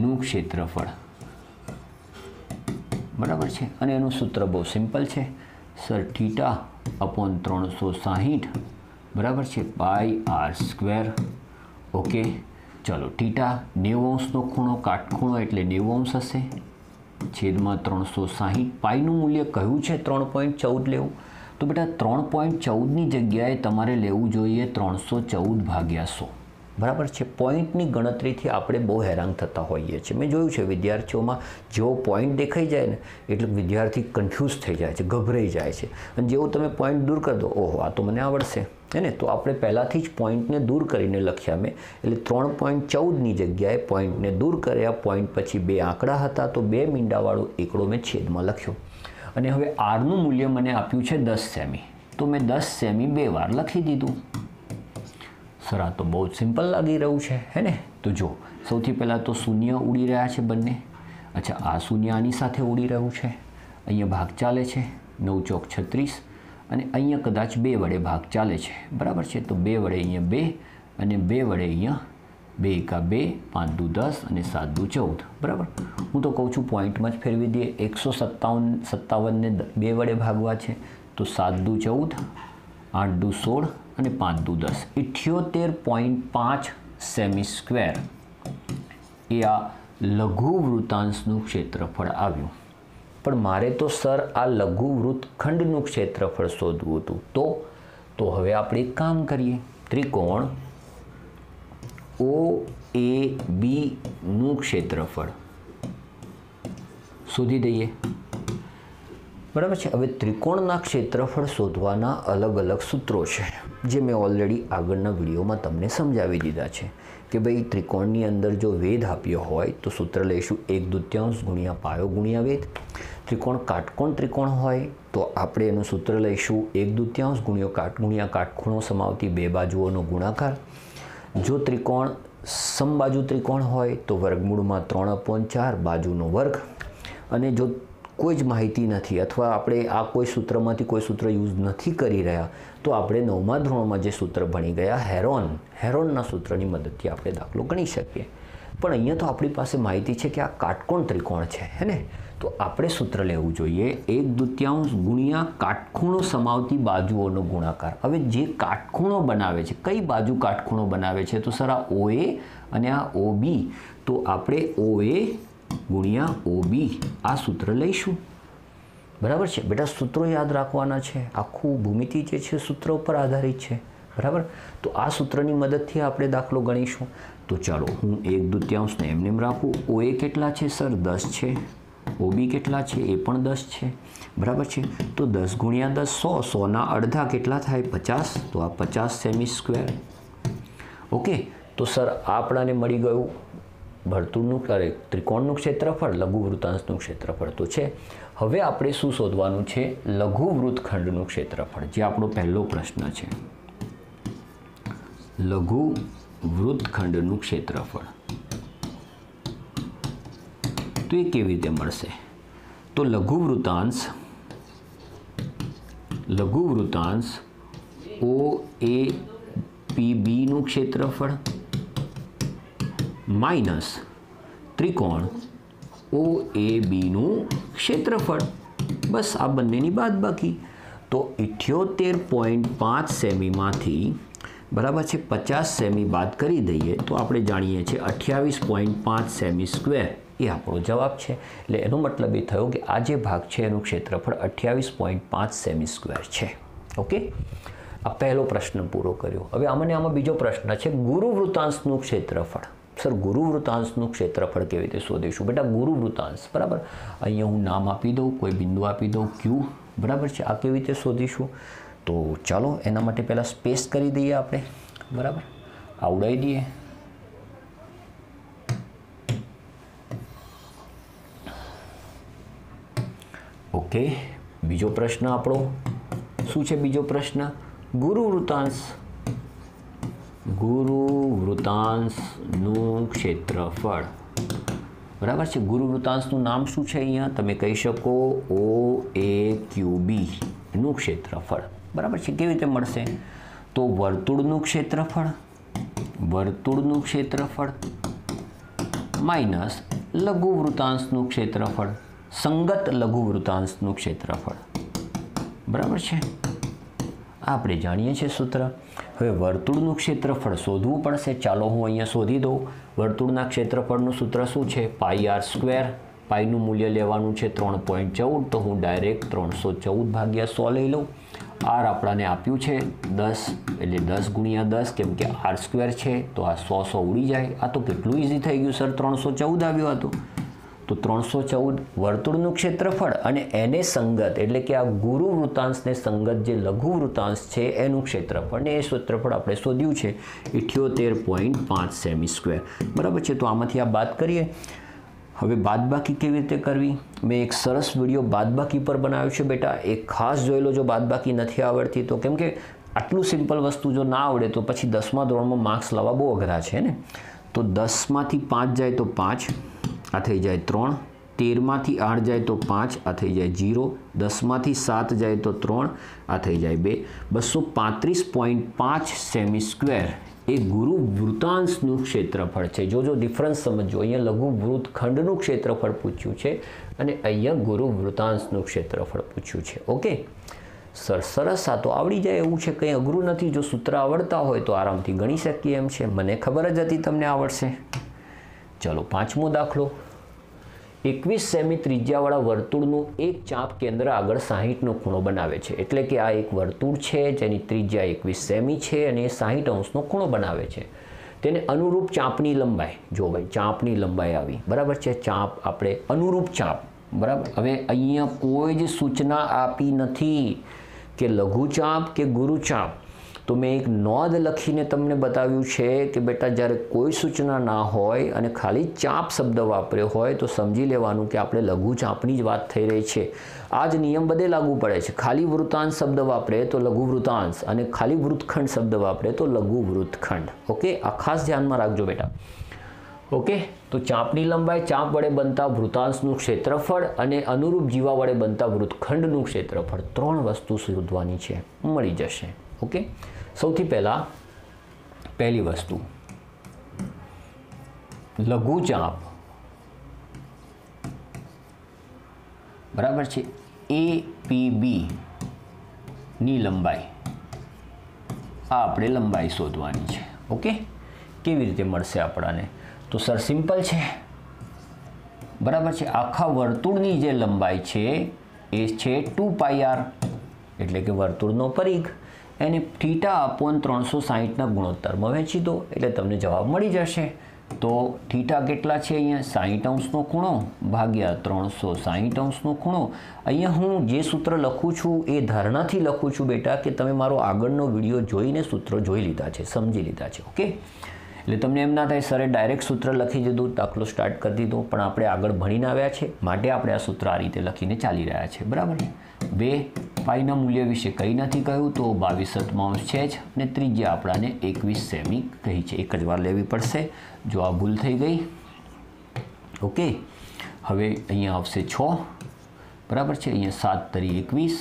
Speaker 1: નું ક્ષેત્રફળ, બરાબર છે. અને એનું સૂત્ર બહુ સિમ્પલ છે સર, θ/360, બરાબર છે, πr². ઓકે, ચલો. θ 90 અંશનો ખૂણો, કાટખૂણો એટલે 90 અંશ હશે, છેદમાં 360. પાઈનું મૂલ્ય કહ્યું છે 3.14 લેવું, તો બેટા 3.14ની જગ્યાએ તમારે લેવું જોઈએ 314/100, બરાબર છે. પોઈન્ટની ગણતરીથી આપણે બહુ હેરાન થતા હોઈએ છીએ. મેં જોયું છે વિદ્યાર્થીઓમાં જેવો પોઈન્ટ દેખાઈ જાય ને એટલે વિદ્યાર્થી કન્ફ્યુઝ થઈ જાય છે, ગભરાઈ જાય છે. અને જેવું તમે પોઈન્ટ દૂર કરી દો, ઓહો આ તો મને આવડશે, હે ને. તો આપણે પહેલાંથી જ પોઈન્ટને દૂર કરીને લખ્યા મેં, એટલે 3.14ની જગ્યાએ પોઈન્ટને દૂર કર્યા. પોઈન્ટ પછી 2 આંકડા હતા, તો 2 મીંડાવાળો એકડો મેં છેદમાં લખ્યો. અને હવે આરનું મૂલ્ય મને આપ્યું છે 10 સેમી, તો મેં 10 સેમી 2 વાર લખી દીધું. સર આ તો બહુ જ સિમ્પલ લાગી રહ્યું છે, હે ને. તો જો સૌથી પહેલાં તો શૂન્ય ઉડી રહ્યા છે બંને. અચ્છા, આ શૂન્ય આની સાથે ઉડી રહ્યું છે. અહીંયા ભાગ ચાલે છે, 9 ચોક 36, અને અહીંયા કદાચ 2 વડે ભાગ ચાલે છે, બરાબર છે. તો 2 વડે અહીંયા 2, અને 2 વડે અહીંયા 2 એકા 2, 5 દુ 10, અને 7 દુ 14, બરાબર. હું તો કહું છું પોઈન્ટમાં જ ફેરવી દઈએ. 157ને 2 વડે ભાગવા છે, તો 7 દુ 14, 8 દુ 16, અને 5 દુ 10, 78.5 સેમી સ્ક્વેર એ આ લઘુ વૃત્તાંશનું ક્ષેત્રફળ આવ્યું. પણ મારે તો સર આ લઘુ વૃત્તખંડનું ક્ષેત્રફળ શોધવું હતું. તો હવે આપણે એક કામ કરીએ, ત્રિકોણ OAB નું ક્ષેત્રફળ શોધી દઈએ, બરાબર છે. હવે ત્રિકોણના ક્ષેત્રફળ શોધવાના અલગ અલગ સૂત્રો છે, જે મેં ઓલરેડી આગળના વિડીયોમાં તમને સમજાવી દીધા છે કે ભાઈ ત્રિકોણની અંદર જો વેધ આપ્યો હોય તો સૂત્ર લઈશું 1/2 ગુણ્યા પાયો ગુણ્યા વેધ. ત્રિકોણ કાટકોણ ત્રિકોણ હોય તો આપણે એનું સૂત્ર લઈશું 1/2 ગુણ્યા કાટખૂણો સમાવતી 2 બાજુઓનો ગુણાકાર. જો ત્રિકોણ સમબાજુ ત્રિકોણ હોય તો વર્ગમૂળમાં 3/4 બાજુનો વર્ગ, અને જો કોઈ જ માહિતી નથી અથવા આપણે આ કોઈ સૂત્રમાંથી કોઈ સૂત્ર યુઝ નથી કરી રહ્યા તો આપણે 9મા ધોરણમાં જે સૂત્ર ભણી ગયા હેરોનના સૂત્રની મદદથી આપણે દાખલો ગણી શકીએ. પણ અહીંયા તો આપણી પાસે માહિતી છે કે આ કાટકોણ ત્રિકોણ છે, હે ને? તો આપણે સૂત્ર લેવું જોઈએ 1/2 ગુણ્યા કાટખૂણો સમાવતી બાજુઓનો ગુણાકાર. હવે જે કાટખૂણો બનાવે છે, કઈ બાજુ કાટખૂણો બનાવે છે? તો સર આ OA અને આ OB. તો આપણે OA ગુણ્યા OB આ સૂત્ર લઈશું. બરાબર છે બેટા, સૂત્રો યાદ રાખવાના છે. આખું ભૂમિતિ જે છે સૂત્ર ઉપર આધારિત છે. બરાબર, તો આ સૂત્રની મદદથી આપણે દાખલો ગણીશું. તો ચાલો હું 1/2 ને એમને રાખું. OA કેટલા છે સર? 10 છે. OB કેટલા છે? એ પણ 10 છે. બરાબર છે, તો 10 ગુણ્યા 10 100. 100ના અડધા કેટલા થાય? 50. તો આ 50 સેમી સ્ક્વેર. ઓકે, તો સર આપણાને મળી ગયું વર્તુળનું ત્રિકોણનું ક્ષેત્રફળ, લઘુવૃત્તાંશનું ક્ષેત્રફળ તો છે. હવે આપણે શું શોધવાનું છે? લઘુ વૃત્તખંડનું ક્ષેત્રફળ, જે આપણો પહેલો પ્રશ્ન છે. લઘુ વૃત્તખંડનું ક્ષેત્રફળ તો એ કેવી રીતે મળશે? તો લઘુ વૃત્તાંશ OAPB નું ક્ષેત્રફળ માઇનસ ત્રિકોણ OAB નું ક્ષેત્રફળ. બસ આ બંનેની બાદબાકી. તો 78.5 સેમીમાંથી બરાબર છે 50 સેમી બાદ કરી દઈએ તો આપણે જાણીએ છીએ 28.5 સેમી સ્ક્વેર એ આપણો જવાબ છે. એટલે એનો મતલબ એ થયો કે આ જે ભાગ છે એનું ક્ષેત્રફળ 28.5 સેમી સ્ક્વેર છે. ઓકે, આ પહેલો પ્રશ્ન પૂરો કર્યો. હવે આમાં બીજો પ્રશ્ન છે ગુરુવૃત્તાંશનું ક્ષેત્રફળ. સર ગુરુવૃત્તાંશનું ક્ષેત્રફળ કેવી રીતે શોધીશું? બેટા ગુરુવૃત્તાંશ, બરાબર, અહીંયા હું નામ આપી દઉં, કોઈ બિંદુ આપી દઉં Q, બરાબર છે. આ કેવી રીતે શોધીશું? તો ચાલો એના માટે પહેલાં સ્પેસ કરી દઈએ આપણે. બરાબર, આવડાવી દઈએ. ઓકે, બીજો પ્રશ્ન આપણો શું છે? બીજો પ્રશ્ન ગુરુવૃત્તાંશનું ક્ષેત્રફળ. બરાબર છે, ગુરુવૃત્તાંશનું નામ શું છે? અહીંયા તમે કહી શકો OAQB નું ક્ષેત્રફળ. બરાબર છે, કેવી રીતે મળશે? તો વર્તુળનું ક્ષેત્રફળ માઇનસ લઘુવૃત્તાંશનું ક્ષેત્રફળ, સંગત લઘુવૃત્તાંશનું ક્ષેત્રફળ. બરાબર છે, આપણે જાણીએ છીએ સૂત્ર. હવે વર્તુળનું ક્ષેત્રફળ શોધવું પડશે. ચાલો હું અહીંયા શોધી દઉં. વર્તુળના ક્ષેત્રફળનું સૂત્ર શું છે? πr². પાઈનું મૂલ્ય લેવાનું છે 3.14. તો હું ડાયરેક્ટ 314/100 લઈ લઉં. r આપણાને આપ્યું છે 10, એટલે 10 ગુણ્યા 10, કેમ કે r² છે તો આ 100 ઉડી જાય. આ તો કેટલું ઇઝી થઈ ગયું સર, 314 આવ્યો હતો. તો 314 વર્તુળનું ક્ષેત્રફળ અને એને સંગત એટલે કે આ ગુરુવૃત્તાંશને સંગત જે લઘુવૃત્તાંશ છે એનું ક્ષેત્રફળ, ને એ ક્ષેત્રફળ આપણે શોધ્યું છે 78.5 સેમી સ્ક્વેર. બરાબર છે, તો આમાંથી આ બાદ કરીએ. હવે બાદબાકી કેવી રીતે કરવી? મેં એક સરસ વિડીયો બાદબાકી પર બનાવ્યો છે બેટા, એ ખાસ જોઈ લો જો બાદબાકી નથી આવડતી તો. કેમ કે આટલું સિમ્પલ વસ્તુ જો ના આવડે તો પછી 10મા ધોરણમાં માર્ક્સ લાવવા બહુ અઘરા છે ને. તો 10માંથી 5 જાય તો 5, આ થઈ જાય 3. 13માંથી 8 જાય તો 5, આ થઈ જાય 0. 10માંથી 7 જાય તો 3, આ થઈ જાય 2. 235.5 સેમી સ્ક્વેર એ ગુરુવૃત્તાંશનું ક્ષેત્રફળ છે. જો ડિફરન્સ સમજો, અહીંયા લઘુવૃત્તખંડનું ક્ષેત્રફળ પૂછ્યું છે અને અહીંયા ગુરુવૃત્તાંશનું ક્ષેત્રફળ પૂછ્યું છે. ઓકે સર, સરસ, આ તો આવડી જાય એવું છે, કંઈ અઘરું નથી. જો સૂત્ર આવડતા હોય તો આરામથી ગણી શકીએ એમ છે. મને ખબર જ હતી તમને આવડશે. ચાલો 5મો દાખલો. 21 સેમી ત્રિજ્યાવાળા વર્તુળનું એક ચાપ કેન્દ્ર આગળ 60નો ખૂણો બનાવે છે. એટલે કે આ એક વર્તુળ છે જેની ત્રિજ્યા 21 સેમી છે અને એ 60 અંશનો ખૂણો બનાવે છે. તેને અનુરૂપ ચાપની લંબાઈ, જો ભાઈ ચાપની લંબાઈ આવી, બરાબર છે, ચાપ આપણે અનુરૂપ ચાપ, બરાબર. હવે અહીંયા કોઈ જ સૂચના આપી નથી કે લઘુચાપ કે ગુરુચાપ. તો મેં એક નોંધ લખીને તમને બતાવ્યું છે કે બેટા જ્યારે કોઈ સૂચના ના હોય અને ખાલી ચાંપ શબ્દ વાપર્યો હોય તો સમજી લેવાનું કે આપણે લઘુ ચાંપની જ વાત થઈ રહી છે. આ જ નિયમ બધે લાગુ પડે છે. ખાલી વૃત્તાંશ શબ્દ વાપરે તો લઘુ વૃત્તાંશ અને ખાલી વૃત્તખંડ શબ્દ વાપરે તો લઘુ વૃત્તખંડ. ઓકે, આ ખાસ ધ્યાનમાં રાખજો બેટા. ઓકે, તો ચાંપની લંબાઈ, ચાંપ વડે બનતા વૃત્તાંશનું ક્ષેત્રફળ અને અનુરૂપ જીવા વડે બનતા વૃત્તખંડનું ક્ષેત્રફળ, 3 વસ્તુ શોધવાની છે, મળી જશે. ઓકે, સૌથી પહેલી વસ્તુ લઘુ ચાંપ બરાબર છે APB ની લંબાઈ, આ આપણે લંબાઈ શોધવાની છે. ઓકે, કેવી રીતે મળશે આપણાને? તો સર સિમ્પલ છે, બરાબર છે. આખા વર્તુળની જે લંબાઈ છે એ છે 2πr, એટલે કે વર્તુળનો પરિઘ, એને θ/360ના ગુણોત્તરમાં વહેંચી દો એટલે તમને જવાબ મળી જશે. તો થીટા કેટલા છે? અહીંયા 60 અંશનો ખૂણો ભાગ્યા 360 અંશનો ખૂણો. અહીંયા હું જે સૂત્ર લખું છું એ ધારણાથી લખું છું બેટા કે તમે મારો આગળનો વિડીયો જોઈને સૂત્રો જોઈ લીધા છે, સમજી લીધા છે. ઓકે, એટલે તમને એમ ના થાય સરે ડાયરેક્ટ સૂત્ર લખી દીધું, દાખલો સ્ટાર્ટ કરી દીધો, પણ આપણે આગળ ભણીને આવ્યા છે માટે આપણે આ સૂત્ર આ રીતે લખીને ચાલી રહ્યા છે. બરાબર ને? 2 પાઈના મૂલ્ય વિશે કંઈ નથી કહ્યું તો 22/7 છે જ, અને ત્રિજ્યા આપણાને 21 સેમી કહી છે. એક જ વાર લેવી પડશે જો આ ભૂલ થઈ ગઈ. ઓકે, હવે અહીંયા આવશે 6, બરાબર છે. અહીંયા 7 તરી 21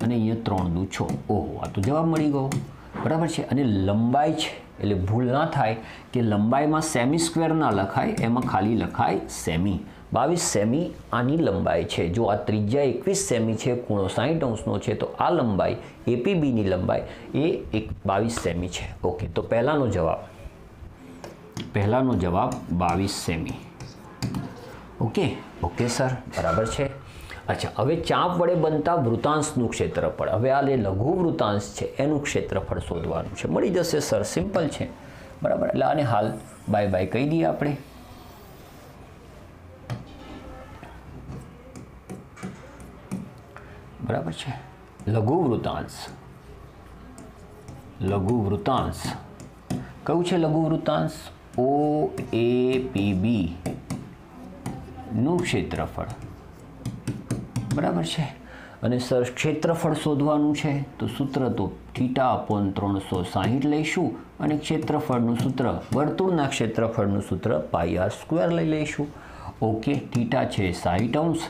Speaker 1: અને અહીંયા 3 દુ 6. ઓહો, આ તો જવાબ મળી ગયો. બરાબર છે. અને લંબાઈ છે એટલે ભૂલ ના થાય કે લંબાઈમાં સેમી સ્ક્વેર ના લખાય, એમાં ખાલી લખાય સેમી. 22 સેમી આની લંબાઈ છે. જો આ ત્રિજ્યા 21 સેમી છે, ખૂણો 60 અંશનો છે, તો આ લંબાઈ APBની લંબાઈ એ 22 સેમી છે. ઓકે, તો પહેલાનો જવાબ 22 સેમી. ઓકે, ઓકે સર, બરાબર છે. અચ્છા, હવે ચાંપ વડે બનતા વૃત્તાંશનું ક્ષેત્રફળ, હવે આ લઘુ વૃત્તાંશ છે એનું ક્ષેત્રફળ શોધવાનું છે. મળી જશે સર, સિમ્પલ છે. બરાબર, એટલે આને હાલ બાય બાય કહી દઈએ આપણે. બરાબર છે. લઘુ વૃત્તાંશ કયું છે? લઘુ વૃત્તાંશ OAPB નું ક્ષેત્રફળ. બરાબર છે. અને સર ક્ષેત્રફળ શોધવાનું છે તો સૂત્ર તો θ/360 લઈશું અને ક્ષેત્રફળનું સૂત્ર, વર્તુળના ક્ષેત્રફળનું સૂત્ર πr² લઈ લઈશું. ઓકે, θ છે 60 અંશ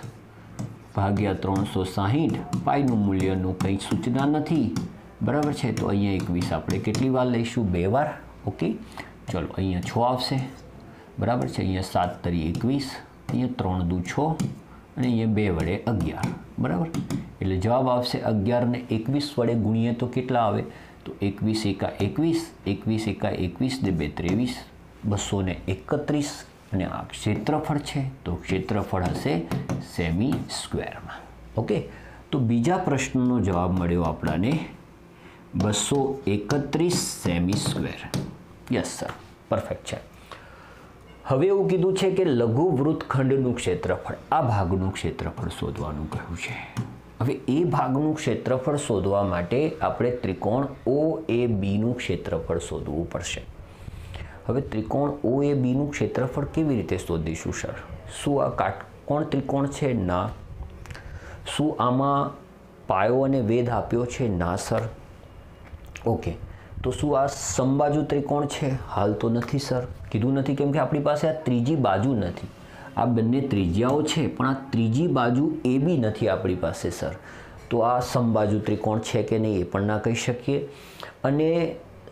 Speaker 1: ભાગ્યા 360, પાઈનું મૂલ્યનું કંઈ સૂચના નથી. બરાબર છે. તો અહીંયા 21 આપણે કેટલી વાર લઈશું? 2 વાર. ઓકે, ચલો અહીંયા 6 આવશે. બરાબર છે. અહીંયા 7 તરી 21, અહીંયા 3 દુ 6 અને અહીંયા 2 વડે 11. બરાબર, એટલે જવાબ આવશે 11 ને 21 વડે ગુણીએ તો કેટલા આવે? તો 21 એકા 21, 21 એકા 21 ને 2 23, 231. અને આ ક્ષેત્રફળ છે તો ક્ષેત્રફળ હશે સેમી સ્ક્વેરમાં. ઓકે, તો બીજા પ્રશ્નનો જવાબ મળ્યો આપણને 231 semi square. Yes sir, perfect છે. હવે એવું કીધું છે કે લઘુ વૃત્તખંડનું ક્ષેત્રફળ, આ ભાગનું ક્ષેત્રફળ શોધવાનું કહ્યું છે. હવે એ ભાગનું ક્ષેત્રફળ શોધવા માટે આપણે ત્રિકોણ OABનું ક્ષેત્રફળ શોધવું પડશે. હવે ત્રિકોણ OABનું ક્ષેત્રફળ કેવી રીતે શોધીશું સર? શું આ કાટકોણ ત્રિકોણ છે? ના. શું આમાં પાયો અને વેધ આપ્યો છે? ના સર. ઓકે, તો શું આ સમબાજુ ત્રિકોણ છે? હાલ તો નથી સર, કીધું નથી, કેમ કે આપણી પાસે આ ત્રીજી બાજુ નથી. આ બંને ત્રિજ્યાઓ છે પણ આ ત્રીજી બાજુ AB નથી આપણી પાસે સર. તો આ સમબાજુ ત્રિકોણ છે કે નહીં એ પણ ના કહી શકીએ. અને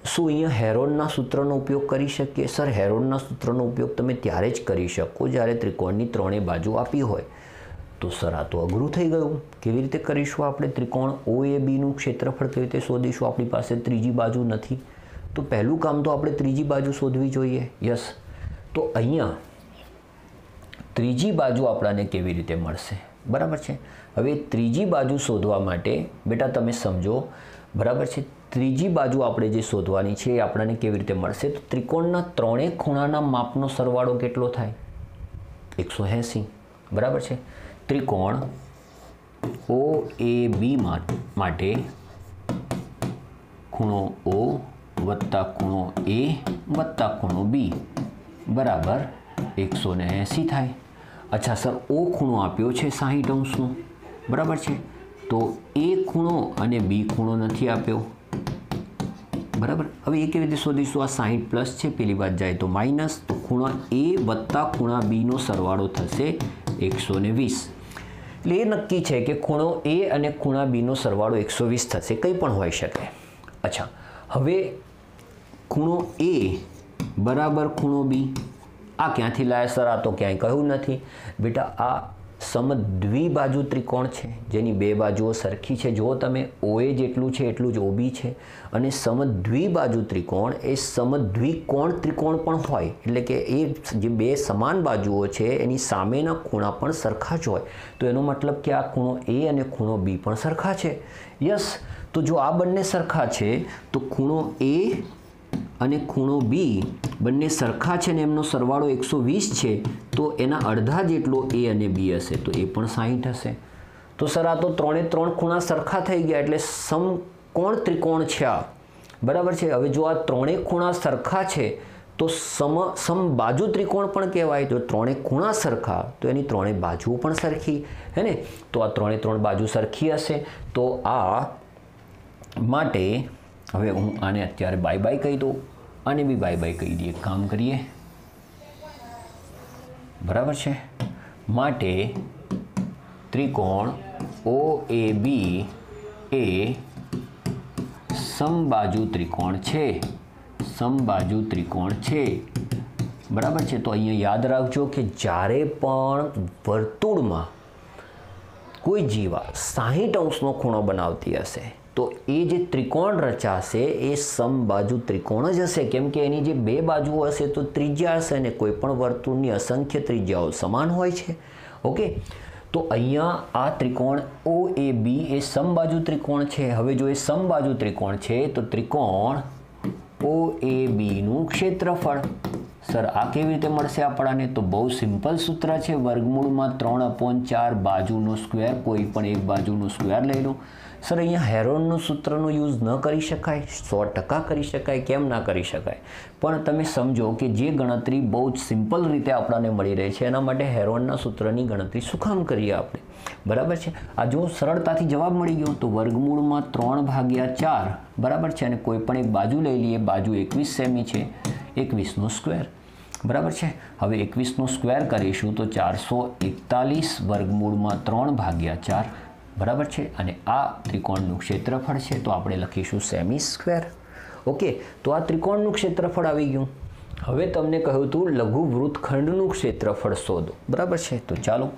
Speaker 1: શું અહીંયા હેરોનના સૂત્રનો ઉપયોગ કરી શકીએ? સર, હેરોનના સૂત્રનો ઉપયોગ તમે ત્યારે જ કરી શકો જ્યારે ત્રિકોણની ત્રણેય બાજુ આપી હોય. તો સર આ તો અઘરું થઈ ગયું. કેવી રીતે કરીશું આપણે? ત્રિકોણ OABનું ક્ષેત્રફળ કેવી રીતે શોધીશું? આપણી પાસે ત્રીજી બાજુ નથી. તો પહેલું કામ તો આપણે ત્રીજી બાજુ શોધવી જોઈએ. યસ, તો અહીંયા ત્રીજી બાજુ આપણને કેવી રીતે મળશે? બરાબર છે. હવે ત્રીજી બાજુ શોધવા માટે બેટા તમે સમજો, બરાબર છે, ત્રીજી બાજુ આપણે જે શોધવાની છે એ આપણને કેવી રીતે મળશે? તો ત્રિકોણના ત્રણેય ખૂણાના માપનો સરવાળો કેટલો થાય? 180. બરાબર છે. ત્રિકોણ OAB માટે ખૂણો O વત્તા ખૂણો A વત્તા ખૂણો B બરાબર 180 થાય. અચ્છા સર, O ખૂણો આપ્યો છે 60 અંશનો, બરાબર છે, તો A ખૂણો અને B ખૂણો નથી આપ્યો, બરાબર. હવે એ કેવી રીતે શોધીશું? આ 60 પ્લસ છે, પેલી બાજુ જાય તો માઇનસ, તો ખૂણા A વત્તા ખૂણા B નો સરવાળો થશે 120. એટલે એ નક્કી છે કે ખૂણો A અને ખૂણા B નો સરવાળો 120 થશે, કંઈ પણ હોઈ શકે. અચ્છા, હવે ખૂણો A બરાબર ખૂણો B આ ક્યાંથી લાયા સર? આ તો ક્યાંય કહ્યું નથી બેટા. આ સમદ્વિબાજુ ત્રિકોણ છે જેની બે બાજુઓ સરખી છે. જો તમે OA જેટલું છે એટલું જ OB છે. અને સમદ્વિબાજુ ત્રિકોણ એ સમદ્વિકોણ ત્રિકોણ પણ હોય, એટલે કે એ જે બે સમાન બાજુઓ છે એની સામેના ખૂણા પણ સરખા જ હોય. તો એનો મતલબ કે આ ખૂણો A અને ખૂણો B પણ સરખા છે. યસ, તો જો આ બંને સરખા છે તો ખૂણો A અને ખૂણો B બંને સરખા છે ને એમનો સરવાળો 120 છે, તો એના અડધા જેટલો A અને B હશે, તો એ પણ 60 હશે. તો સર આ તો ત્રણે ત્રણ ખૂણા સરખા થઈ ગયા, એટલે સમકોણ ત્રિકોણ છે આ, બરાબર છે. હવે જો આ ત્રણેય ખૂણા સરખા છે તો સમબાજુ ત્રિકોણ પણ કહેવાય. તો ત્રણેય ખૂણા સરખા તો એની ત્રણેય બાજુઓ પણ સરખી, હે ને? તો આ ત્રણે ત્રણ બાજુ સરખી હશે. તો આ માટે હવે હું આને અત્યારે બાય બાય કહી દઉં, આને બી બાય બાય કહી દઈએ. કામ કરીએ, બરાબર છે. માટે ત્રિકોણ OAB એ સમબાજુ ત્રિકોણ છે, સમબાજુ ત્રિકોણ છે, બરાબર છે. તો અહીંયા યાદ રાખજો કે જ્યારે પણ વર્તુળમાં કોઈ જીવા 60 અંશનો ખૂણો બનાવતી હશે તો એ જે ત્રિકોણ રચાશે એ સમબાજુ ત્રિકોણ જ હશે, કેમ કે એની જે બે બાજુઓ હશે તો ત્રિજ્યા હશે, અને કોઈ પણ વર્તુળની અસંખ્ય ત્રિજ્યાઓ સમાન હોય છે. ઓકે, તો અહીંયા આ ત્રિકોણ OAB એ સમબાજુ ત્રિકોણ છે. હવે જો એ સમબાજુ ત્રિકોણ છે તો ત્રિકોણ OAB નું ક્ષેત્રફળ. સર આ કેવી રીતે મળશે આપણાને? તો બહુ સિમ્પલ સૂત્ર છે, વર્ગમૂળમાં 3/4 બાજુનો સ્ક્વેર, કોઈ પણ એક બાજુનો સ્ક્વેર લઈ લો. સર અહીંયા હેરોનનું સૂત્રનો યુઝ ન કરી શકાય? 100% કરી શકાય. કેમ ના કરી શકાય? પણ તમે સમજો કે જે ગણતરી બહુ જ સિમ્પલ રીતે આપણને મળી રહી છે એના માટે હેરોનના સૂત્રની ગણતરી શું કામ કરીએ આપણે, બરાબર છે. આ જો સરળતાથી જવાબ મળી ગયો તો વર્ગમૂળમાં 3/4, બરાબર છે, અને કોઈ પણ એક બાજુ લઈ લઈએ, બાજુ 21 સેમી છે, 21નો સ્ક્વેર, બરાબર છે. હવે 21નો સ્ક્વેર કરીશું તો 441 વર્ગમૂળમાં 3/4, બરાબર છે. અને આ ત્રિકોણનું ક્ષેત્રફળ છે તો આપણે લખીશું સેમી સ્ક્વેર. ઓકે, તો આ ત્રિકોણનું ક્ષેત્રફળ આવી ગયું. હવે તમને કહ્યું હતું લઘુ વૃત્તખંડનું ક્ષેત્રફળ શોધો, બરાબર છે. તો ચાલો,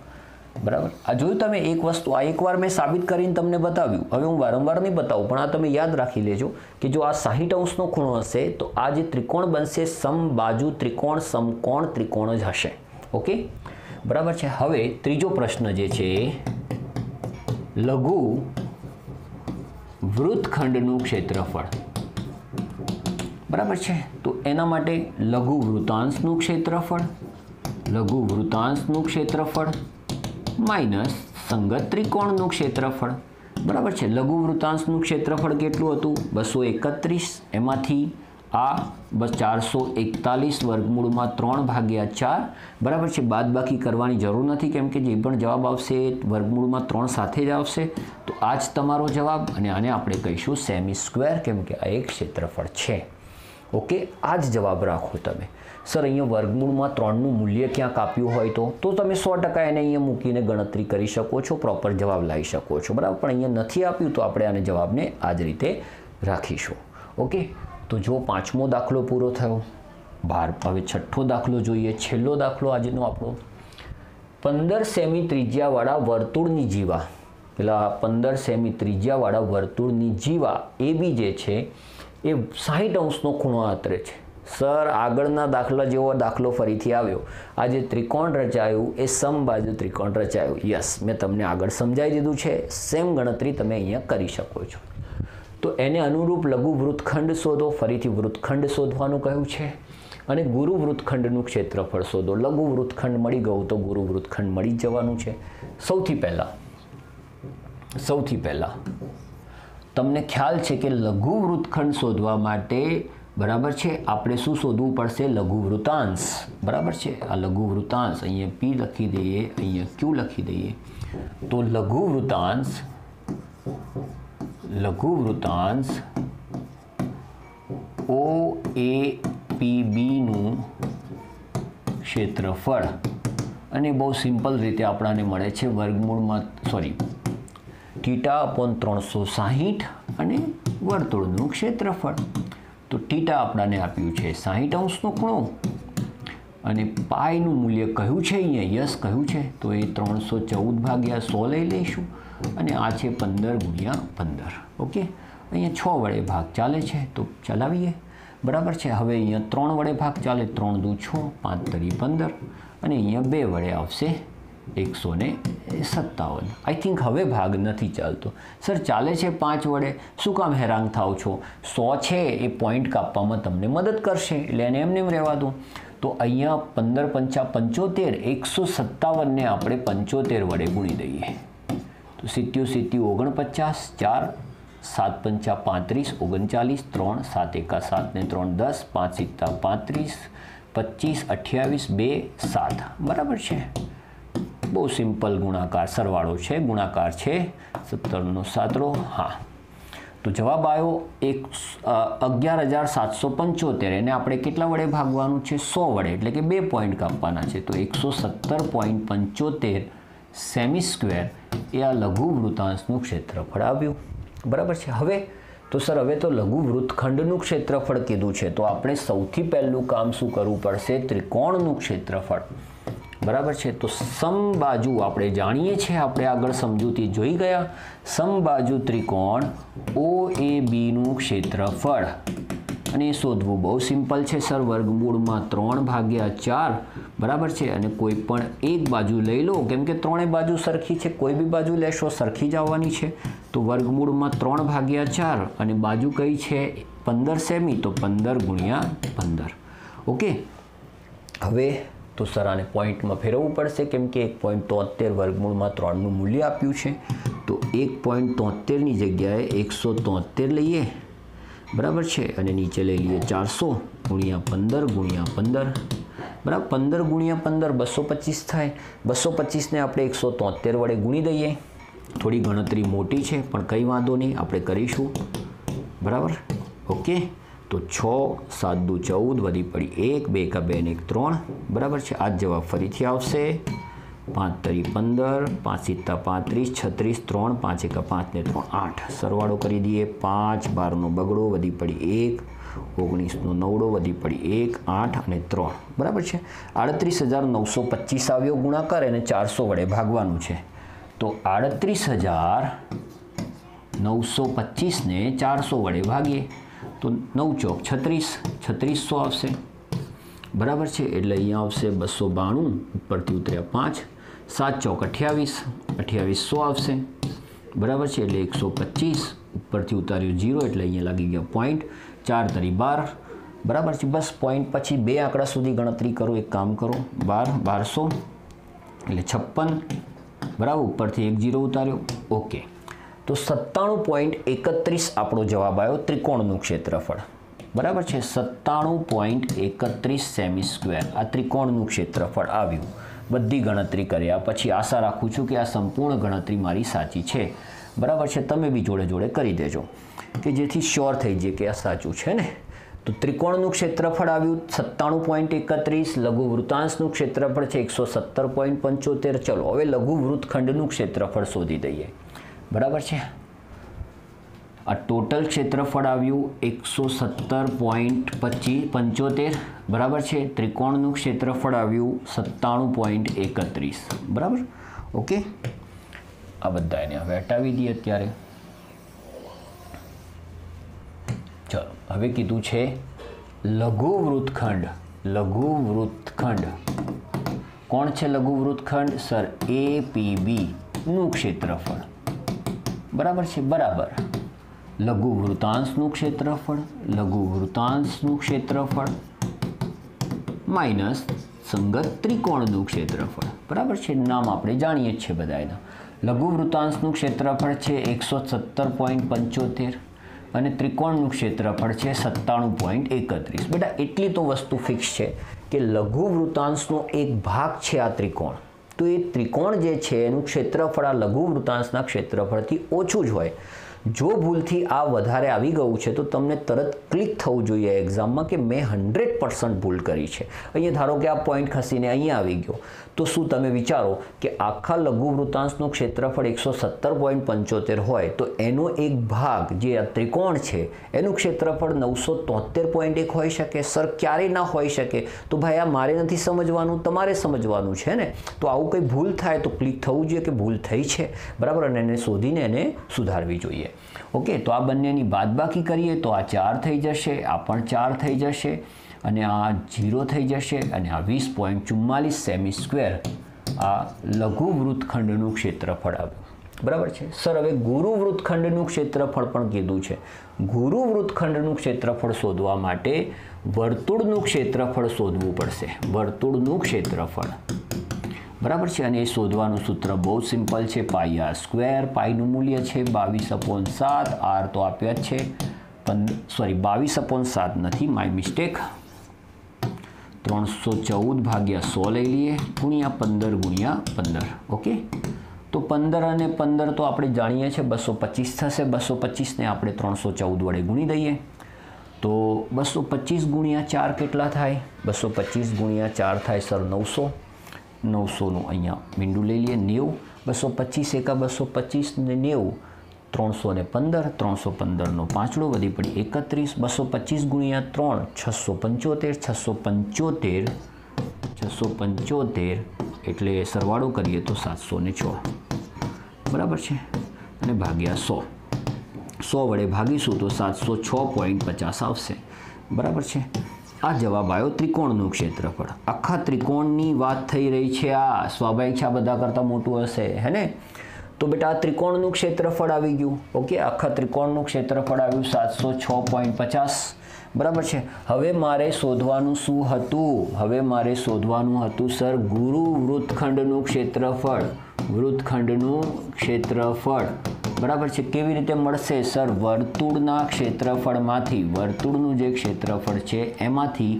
Speaker 1: બરાબર. આ જોયું તમે એક વસ્તુ, આ એકવાર મેં સાબિત કરીને તમને બતાવ્યું. હવે હું વારંવાર નહીં બતાવું, પણ આ તમે યાદ રાખી લેજો કે જો આ 60 અંશનો ખૂણો હશે તો આ જે ત્રિકોણ બનશે સમબાજુ ત્રિકોણ, સમકોણ ત્રિકોણ જ હશે. ઓકે, બરાબર છે. હવે ત્રીજો પ્રશ્ન જે છે લઘુ વૃત્તખંડનું ક્ષેત્રફળ, બરાબર છે. તો એના માટે લઘુ વૃતાંશનું ક્ષેત્રફળ, લઘુ વૃતાંશનું ક્ષેત્રફળ માઇનસ સંગત ત્રિકોણનું ક્ષેત્રફળ, બરાબર છે. લઘુ વૃતાંશનું ક્ષેત્રફળ કેટલું હતું? 231. એમાંથી આ 441 વર્ગમૂળમાં 3/4, બરાબર છે. બાદબાકી કરવાની જરૂર નથી, કેમ કે જે પણ જવાબ આવશે એ વર્ગમૂળમાં 3 સાથે જ આવશે. તો આ જ તમારો જવાબ, અને આને આપણે કહીશું સેમી સ્ક્વેર, કેમ કે આ એક ક્ષેત્રફળ છે. ઓકે, આ જ જવાબ રાખો તમે. સર અહીંયા વર્ગમૂળમાં 3નું મૂલ્ય ક્યાંક આપ્યું હોય તો તમે 100% એને અહીંયા મૂકીને ગણતરી કરી શકો છો, પ્રોપર જવાબ લાવી શકો છો, બરાબર. પણ અહીંયા નથી આપ્યું તો આપણે આને જવાબને આ જ રીતે રાખીશું. ઓકે, તો જો 5મો દાખલો પૂરો થયો. હવે 6થો દાખલો જોઈએ, છેલ્લો દાખલો આજનો આપણો. 15 સેમી ત્રિજ્યાવાળા વર્તુળની જીવા, પેલા 15 સેમી ત્રિજ્યાવાળા વર્તુળની જીવા AB જે છે એ 60 અંશનો ખૂણો આતરે છે. સર આગળના દાખલા જેવો દાખલો ફરીથી આવ્યો. આ જે ત્રિકોણ રચાયું એ સમબાજુ ત્રિકોણ રચાયું. યસ, મેં તમને આગળ સમજાવી દીધું છે. સેમ ગણતરી તમે અહીંયા કરી શકો છો. તો એને અનુરૂપ લઘુ વૃત્તખંડ શોધો. ફરીથી વૃત્તખંડ શોધવાનું કહ્યું છે. અને ગુરુ વૃત્તખંડનું ક્ષેત્રફળ શોધો. લઘુ વૃત્તખંડ મળી ગયું તો ગુરુ વૃત્તખંડ મળી જવાનું છે. સૌથી પહેલાં તમને ખ્યાલ છે કે લઘુ વૃત્તખંડ શોધવા માટે બરાબર છે આપણે શું શોધવું પડશે? લઘુ વૃત્તાંશ. બરાબર છે, આ લઘુ વૃત્તાંશ અહીંયા P લખી દઈએ, અહીંયા Q લખી દઈએ. તો લઘુ વૃત્તાંશ OAPB નું ક્ષેત્રફળ, અને બહુ સિમ્પલ રીતે આપણને મળે છે વર્ગમૂળમાં θ/360 અને વર્તુળનું ક્ષેત્રફળ. તો θ આપણને આપ્યું છે 60° ખૂણો, અને પાઈનું મૂલ્ય કહ્યું છે અહીંયા, યસ કહ્યું છે, તો એ 314/100 લઈ લઈશું, અને આ છે 15/15. ઓકે, અહીંયા 6 વડે ભાગ ચાલે છે તો ચલાવીએ. બરાબર છે, હવે અહીંયા 3 વડે ભાગ ચાલે, 3 દુ 6, 5 તરી 15, અને અહીંયા 2 વડે આવશે 157. આઈ થિંક હવે ભાગ નથી ચાલતો. સર ચાલે છે 5 વડે, શું કામ હેરાન થાવ છો? 100 છે એ પોઈન્ટ કાપવામાં તમને મદદ કરશે, એટલે એને એમને રહેવા દો. તો અહીંયા 15 × 5 = 75, 157 ને આપણે 75 વડે ગુણી દઈએ. તો 70 49, 4 7 × 5 = 39, 3 7 × 1 7 ને 3 10, 5 × 35, 25 28 2 7. બરાબર છે, બહુ સિમ્પલ ગુણાકાર સરવાળો છે, ગુણાકાર છે 17નો 7. હા, તો જવાબ આવ્યો 11,775. એને આપણે કેટલા વડે ભાગવાનું છે? 100 વડે, એટલે કે 2 પોઈન્ટ કાપવાના છે. તો 117.75 સેમી સ્ક્વેર એ આ લઘુ વૃત્તાંશનું ક્ષેત્રફળ આવ્યું. બરાબર છે. હવે તો સર હવે તો લઘુ વૃત્તખંડનું ક્ષેત્રફળ કીધું છે, તો આપણે સૌથી પહેલું કામ શું કરવું પડશે? ત્રિકોણનું ક્ષેત્રફળ. બરાબર છે, તો સમબાજુ આપણે જાણીએ છીએ, આપણે આગળ સમજૂતી જોઈ ગયા. સમબાજુ ત્રિકોણ OAB નું ક્ષેત્રફળ, અને એ શોધવું બહુ સિમ્પલ છે સર. વર્ગમૂળમાં 3/4. બરાબર છે, અને કોઈ પણ એક બાજુ લઈ લો, કેમ કે ત્રણેય બાજુ સરખી છે, કોઈ બી બાજુ લેશો સરખી જ આવવાની છે. તો વર્ગમૂળમાં 3/4, અને બાજુ કઈ છે? 15 સેમી, તો 15 × 15. ઓકે, હવે તો સર આને પોઈન્ટમાં ફેરવવું પડશે, કેમ કે 1.73 વર્ગમૂળમાં 3નું મૂલ્ય આપ્યું છે. તો 1.73ની જગ્યાએ 173 લઈએ. બરાબર છે, અને નીચે લઈ લઈએ 400 × 15 × 15. બરાબર, 15 × 15 225 થાય. 225ને આપણે 173 વડે ગુણી દઈએ. થોડી ગણતરી મોટી છે, પણ કંઈ વાંધો નહીં, આપણે કરીશું. બરાબર, ઓકે. તો 6 7 દુ 14, વધી પડી 1, 2 × 2 ને 1 3. બરાબર છે, આ જવાબ ફરીથી આવશે 5 તરી 15, 5 × 35 36, 3 5 × 5 ને 3 8. સરવાળો કરી દઈએ. 5 12નો બગડો, વધી પડી 1, 19નો નવડો, વધી પડી 1 8 અને 3. બરાબર છે, 38,925 આવ્યો ગુણાકાર, અને 400 વડે ભાગવાનું છે. તો 38,925 ને 400 વડે ભાગીએ તો 9 ચોક 36, 3600 આવશે. બરાબર છે, એટલે અહીંયા આવશે 292, ઉપરથી ઉતર્યા 5, 7 ચોક 28, 2800 આવશે. બરાબર છે, એટલે 125, ઉપરથી ઉતાર્યું 0, એટલે અહીંયા લાગી ગયા પોઈન્ટ. 4 તરી 12. બરાબર છે, બસ પોઈન્ટ પછી 2 આંકડા સુધી ગણતરી કરો. એક કામ કરો, 1200 એટલે 56. બરાબર, ઉપરથી 1 0 ઉતાર્યો. ઓકે, તો 97.31 આપણો જવાબ આવ્યો ત્રિકોણનું ક્ષેત્રફળ. બરાબર છે, 97.31 સેમી સ્ક્વેર આ ત્રિકોણનું ક્ષેત્રફળ આવ્યું. બધી ગણતરી કર્યા પછી આશા રાખું છું કે આ સંપૂર્ણ ગણતરી મારી સાચી છે. બરાબર છે, તમે બી જોડે જોડે કરી દેજો, કે જેથી શ્યોર થઈ જાય કે આ સાચું છે ને. તો ત્રિકોણનું ક્ષેત્રફળ આવ્યું 97.31, લઘુ વૃત્તાંશનું ક્ષેત્રફળ છે 117.75. ચલો હવે લઘુ વૃત્તખંડનું ક્ષેત્રફળ શોધી દઈએ. બરાબર છે, આ ટોટલ ક્ષેત્રફળ આવ્યું 117.75. બરાબર છે, ત્રિકોણનું ક્ષેત્રફળ આવ્યું 97.31. બરાબર, ઓકે. આ બધા એને હવે હટાવી દઈએ અત્યારે. ચલો હવે કીધું છે લઘુ વૃત્તખંડ. લઘુ વૃત્તખંડ કોણ છે? લઘુ વૃત્તખંડ સર APB નું ક્ષેત્રફળ. બરાબર છે, બરાબર. લઘુ વૃત્તાંશનું ક્ષેત્રફળ, લઘુ વૃત્તાંશનું ક્ષેત્રફળ માઇનસ સંગત ત્રિકોણનું ક્ષેત્રફળ. બરાબર છે, નામ આપણે જાણીએ જ છે બધા એના. લઘુ વૃત્તાંશનું ક્ષેત્રફળ છે 117.75 અને ત્રિકોણનું ક્ષેત્રફળ છે 97.31. બેટા એટલી તો વસ્તુ ફિક્સ છે કે લઘુ વૃત્તાંશનો એક ભાગ છે આ ત્રિકોણ, તો એ ત્રિકોણ જે છે એનું ક્ષેત્રફળ આ લઘુ વૃત્તાંશના ક્ષેત્રફળથી ઓછું જ હોય. જો ભૂલથી આ વધારે આવી ગયું છે તો તમને તરત ક્લિક થવું જોઈએ એક્ઝામમાં કે મેં 100% ભૂલ કરી છે. અહીંયા ધારો કે આ પોઈન્ટ ખસીને અહીંયા આવી ગયો તો શું તમે વિચારો કે આખા લઘુ વૃત્તાંશનું ક્ષેત્રફળ 117.75 હોય તો એનો એક ભાગ જે આ ત્રિકોણ છે એનું ક્ષેત્રફળ 973.1 હોઈ શકે? સર ક્યારેય ના હોઈ શકે. તો ભાઈ આ મારે નથી સમજવાનું, તમારે સમજવાનું છે ને. તો આવું કંઈ ભૂલ થાય તો ક્લિક થવું જોઈએ કે ભૂલ થઈ છે, બરાબર, અને એને શોધીને એને સુધારવી જોઈએ. ઓકે, તો આ બંનેની બાદબાકી કરીએ તો આ 4 થઈ જશે, આ પણ 4 થઈ જશે અને આ 0 થઈ જશે અને આ 20.44 સેમી સ્ક્વેર આ લઘુ વૃત્તખંડનું ક્ષેત્રફળ આવ્યું. બરાબર છે સર. હવે ગુરુ વૃત્તખંડનું ક્ષેત્રફળ પણ કીધું છે. ગુરુ વૃત્તખંડનું ક્ષેત્રફળ શોધવા માટે વર્તુળનું ક્ષેત્રફળ શોધવું પડશે. વર્તુળનું ક્ષેત્રફળ, બરાબર છે, અને એ શોધવાનું સૂત્ર બહુ સિમ્પલ છે, પાઈ આર સ્ક્વેર. પાઈનું મૂલ્ય છે 22/7, આર તો આપ્યા જ છે 22/7 નથી, માય મિસ્ટેક, 314/100 લઈ લઈએ ગુણ્યા 15/15. ઓકે, તો 15 અને 15 તો આપણે જાણીએ છીએ 225 થશે. 225ને આપણે 314 વડે ગુણી દઈએ તો 225 ગુણ્યા 4 કેટલા થાય? 225 ગુણ્યા 4 થાય સર 900. 900નું અહીંયા મીંડું લઈ લઈએ 90. 225 એકા 225 ને 90, 315. 315નો પાંચડો વધી પડી 31. 225 ગુણ્યા 3 675. 675 એટલે સરવાળો કરીએ તો 706, બરાબર છે, અને ભાગ્યા 100. 100 વડે ભાગીશું તો 706.50 આવશે, બરાબર છે. આ જવાબ આવ્યો ત્રિકોણનું ક્ષેત્રફળ. આખા ત્રિકોણની વાત થઈ રહી છે. આ સ્વાભાવિક છે આ બધા કરતાં મોટું હશે, હે ને? તો બેટા આ ત્રિકોણનું ક્ષેત્રફળ આવી ગયું. ઓકે, આખા ત્રિકોણનું ક્ષેત્રફળ આવ્યું 706.50, બરાબર છે. હવે મારે શોધવાનું શું હતું? હવે મારે શોધવાનું હતું સર ગુરુ વૃત્તખંડનું ક્ષેત્રફળ. વૃત્તખંડનું ક્ષેત્રફળ, બરાબર છે. કેવી રીતે મળશે સર? વર્તુળના ક્ષેત્રફળમાંથી, વર્તુળનું જે ક્ષેત્રફળ છે એમાંથી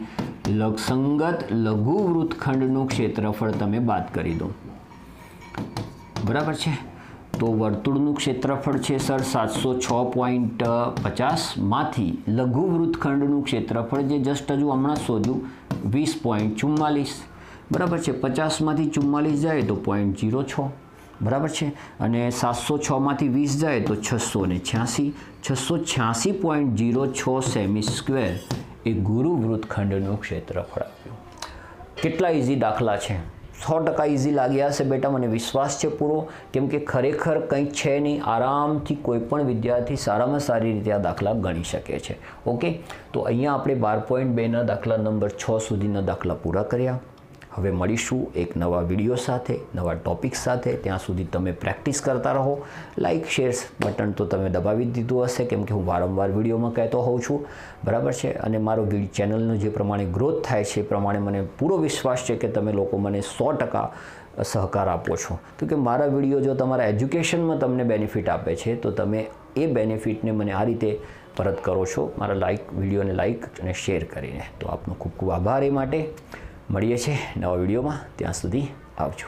Speaker 1: સંગત લઘુ વૃત્તખંડનું ક્ષેત્રફળ તમે બાદ કરી દો, બરાબર છે. તો વર્તુળનું ક્ષેત્રફળ છે સર 706.50 માંથી લઘુ વૃત્તખંડનું ક્ષેત્રફળ જે જસ્ટ હજુ હમણાં શોધ્યું 20.44, બરાબર છે. 50માંથી 44 જાય તો 0.06, બરાબર છે, અને 706માંથી 20 જાય તો 686. 686.06 સેમી સ્ક્વેર એ ગુરુ વૃત્તખંડનું ક્ષેત્રફળ આપ્યું. કેટલા ઇઝી દાખલા છે? 100% ઇઝી લાગ્યા હશે બેટા, મને વિશ્વાસ છે પૂરો, કેમ કે ખરેખર કંઈ છે નહીં. આરામથી કોઈ પણ વિદ્યાર્થી સારામાં સારી રીતે આ દાખલા ગણી શકે છે. ઓકે, તો અહીંયા આપણે 12.2ના દાખલા નંબર 6 સુધીના દાખલા પૂરા કર્યા. હવે મળીશું એક નવા વિડીયો સાથે, નવા ટોપિક સાથે. ત્યાં સુધી તમે પ્રેક્ટિસ કરતા રહો. લાઇક શેર બટન તો તમે દબાવી જ દીધું હશે, કેમ કે હું વારંવાર વિડીયોમાં કહેતો હોઉં છું, બરાબર છે. અને મારો ચેનલનો જે પ્રમાણે ગ્રોથ થાય છે એ પ્રમાણે મને પૂરો વિશ્વાસ છે કે તમે લોકો મને 100% સહકાર આપો છો. તો કે મારા વિડીયો જો તમારા એજ્યુકેશનમાં તમને બેનિફિટ આપે છે તો તમે એ બેનિફિટને મને આ રીતે પરત કરો છો, મારા વિડીયોને લાઇક અને શેર કરીને. તો આપનો ખૂબ ખૂબ આભાર એ માટે. મળીએ છીએ નવા વિડીયોમાં. ત્યાં સુધી આવજો.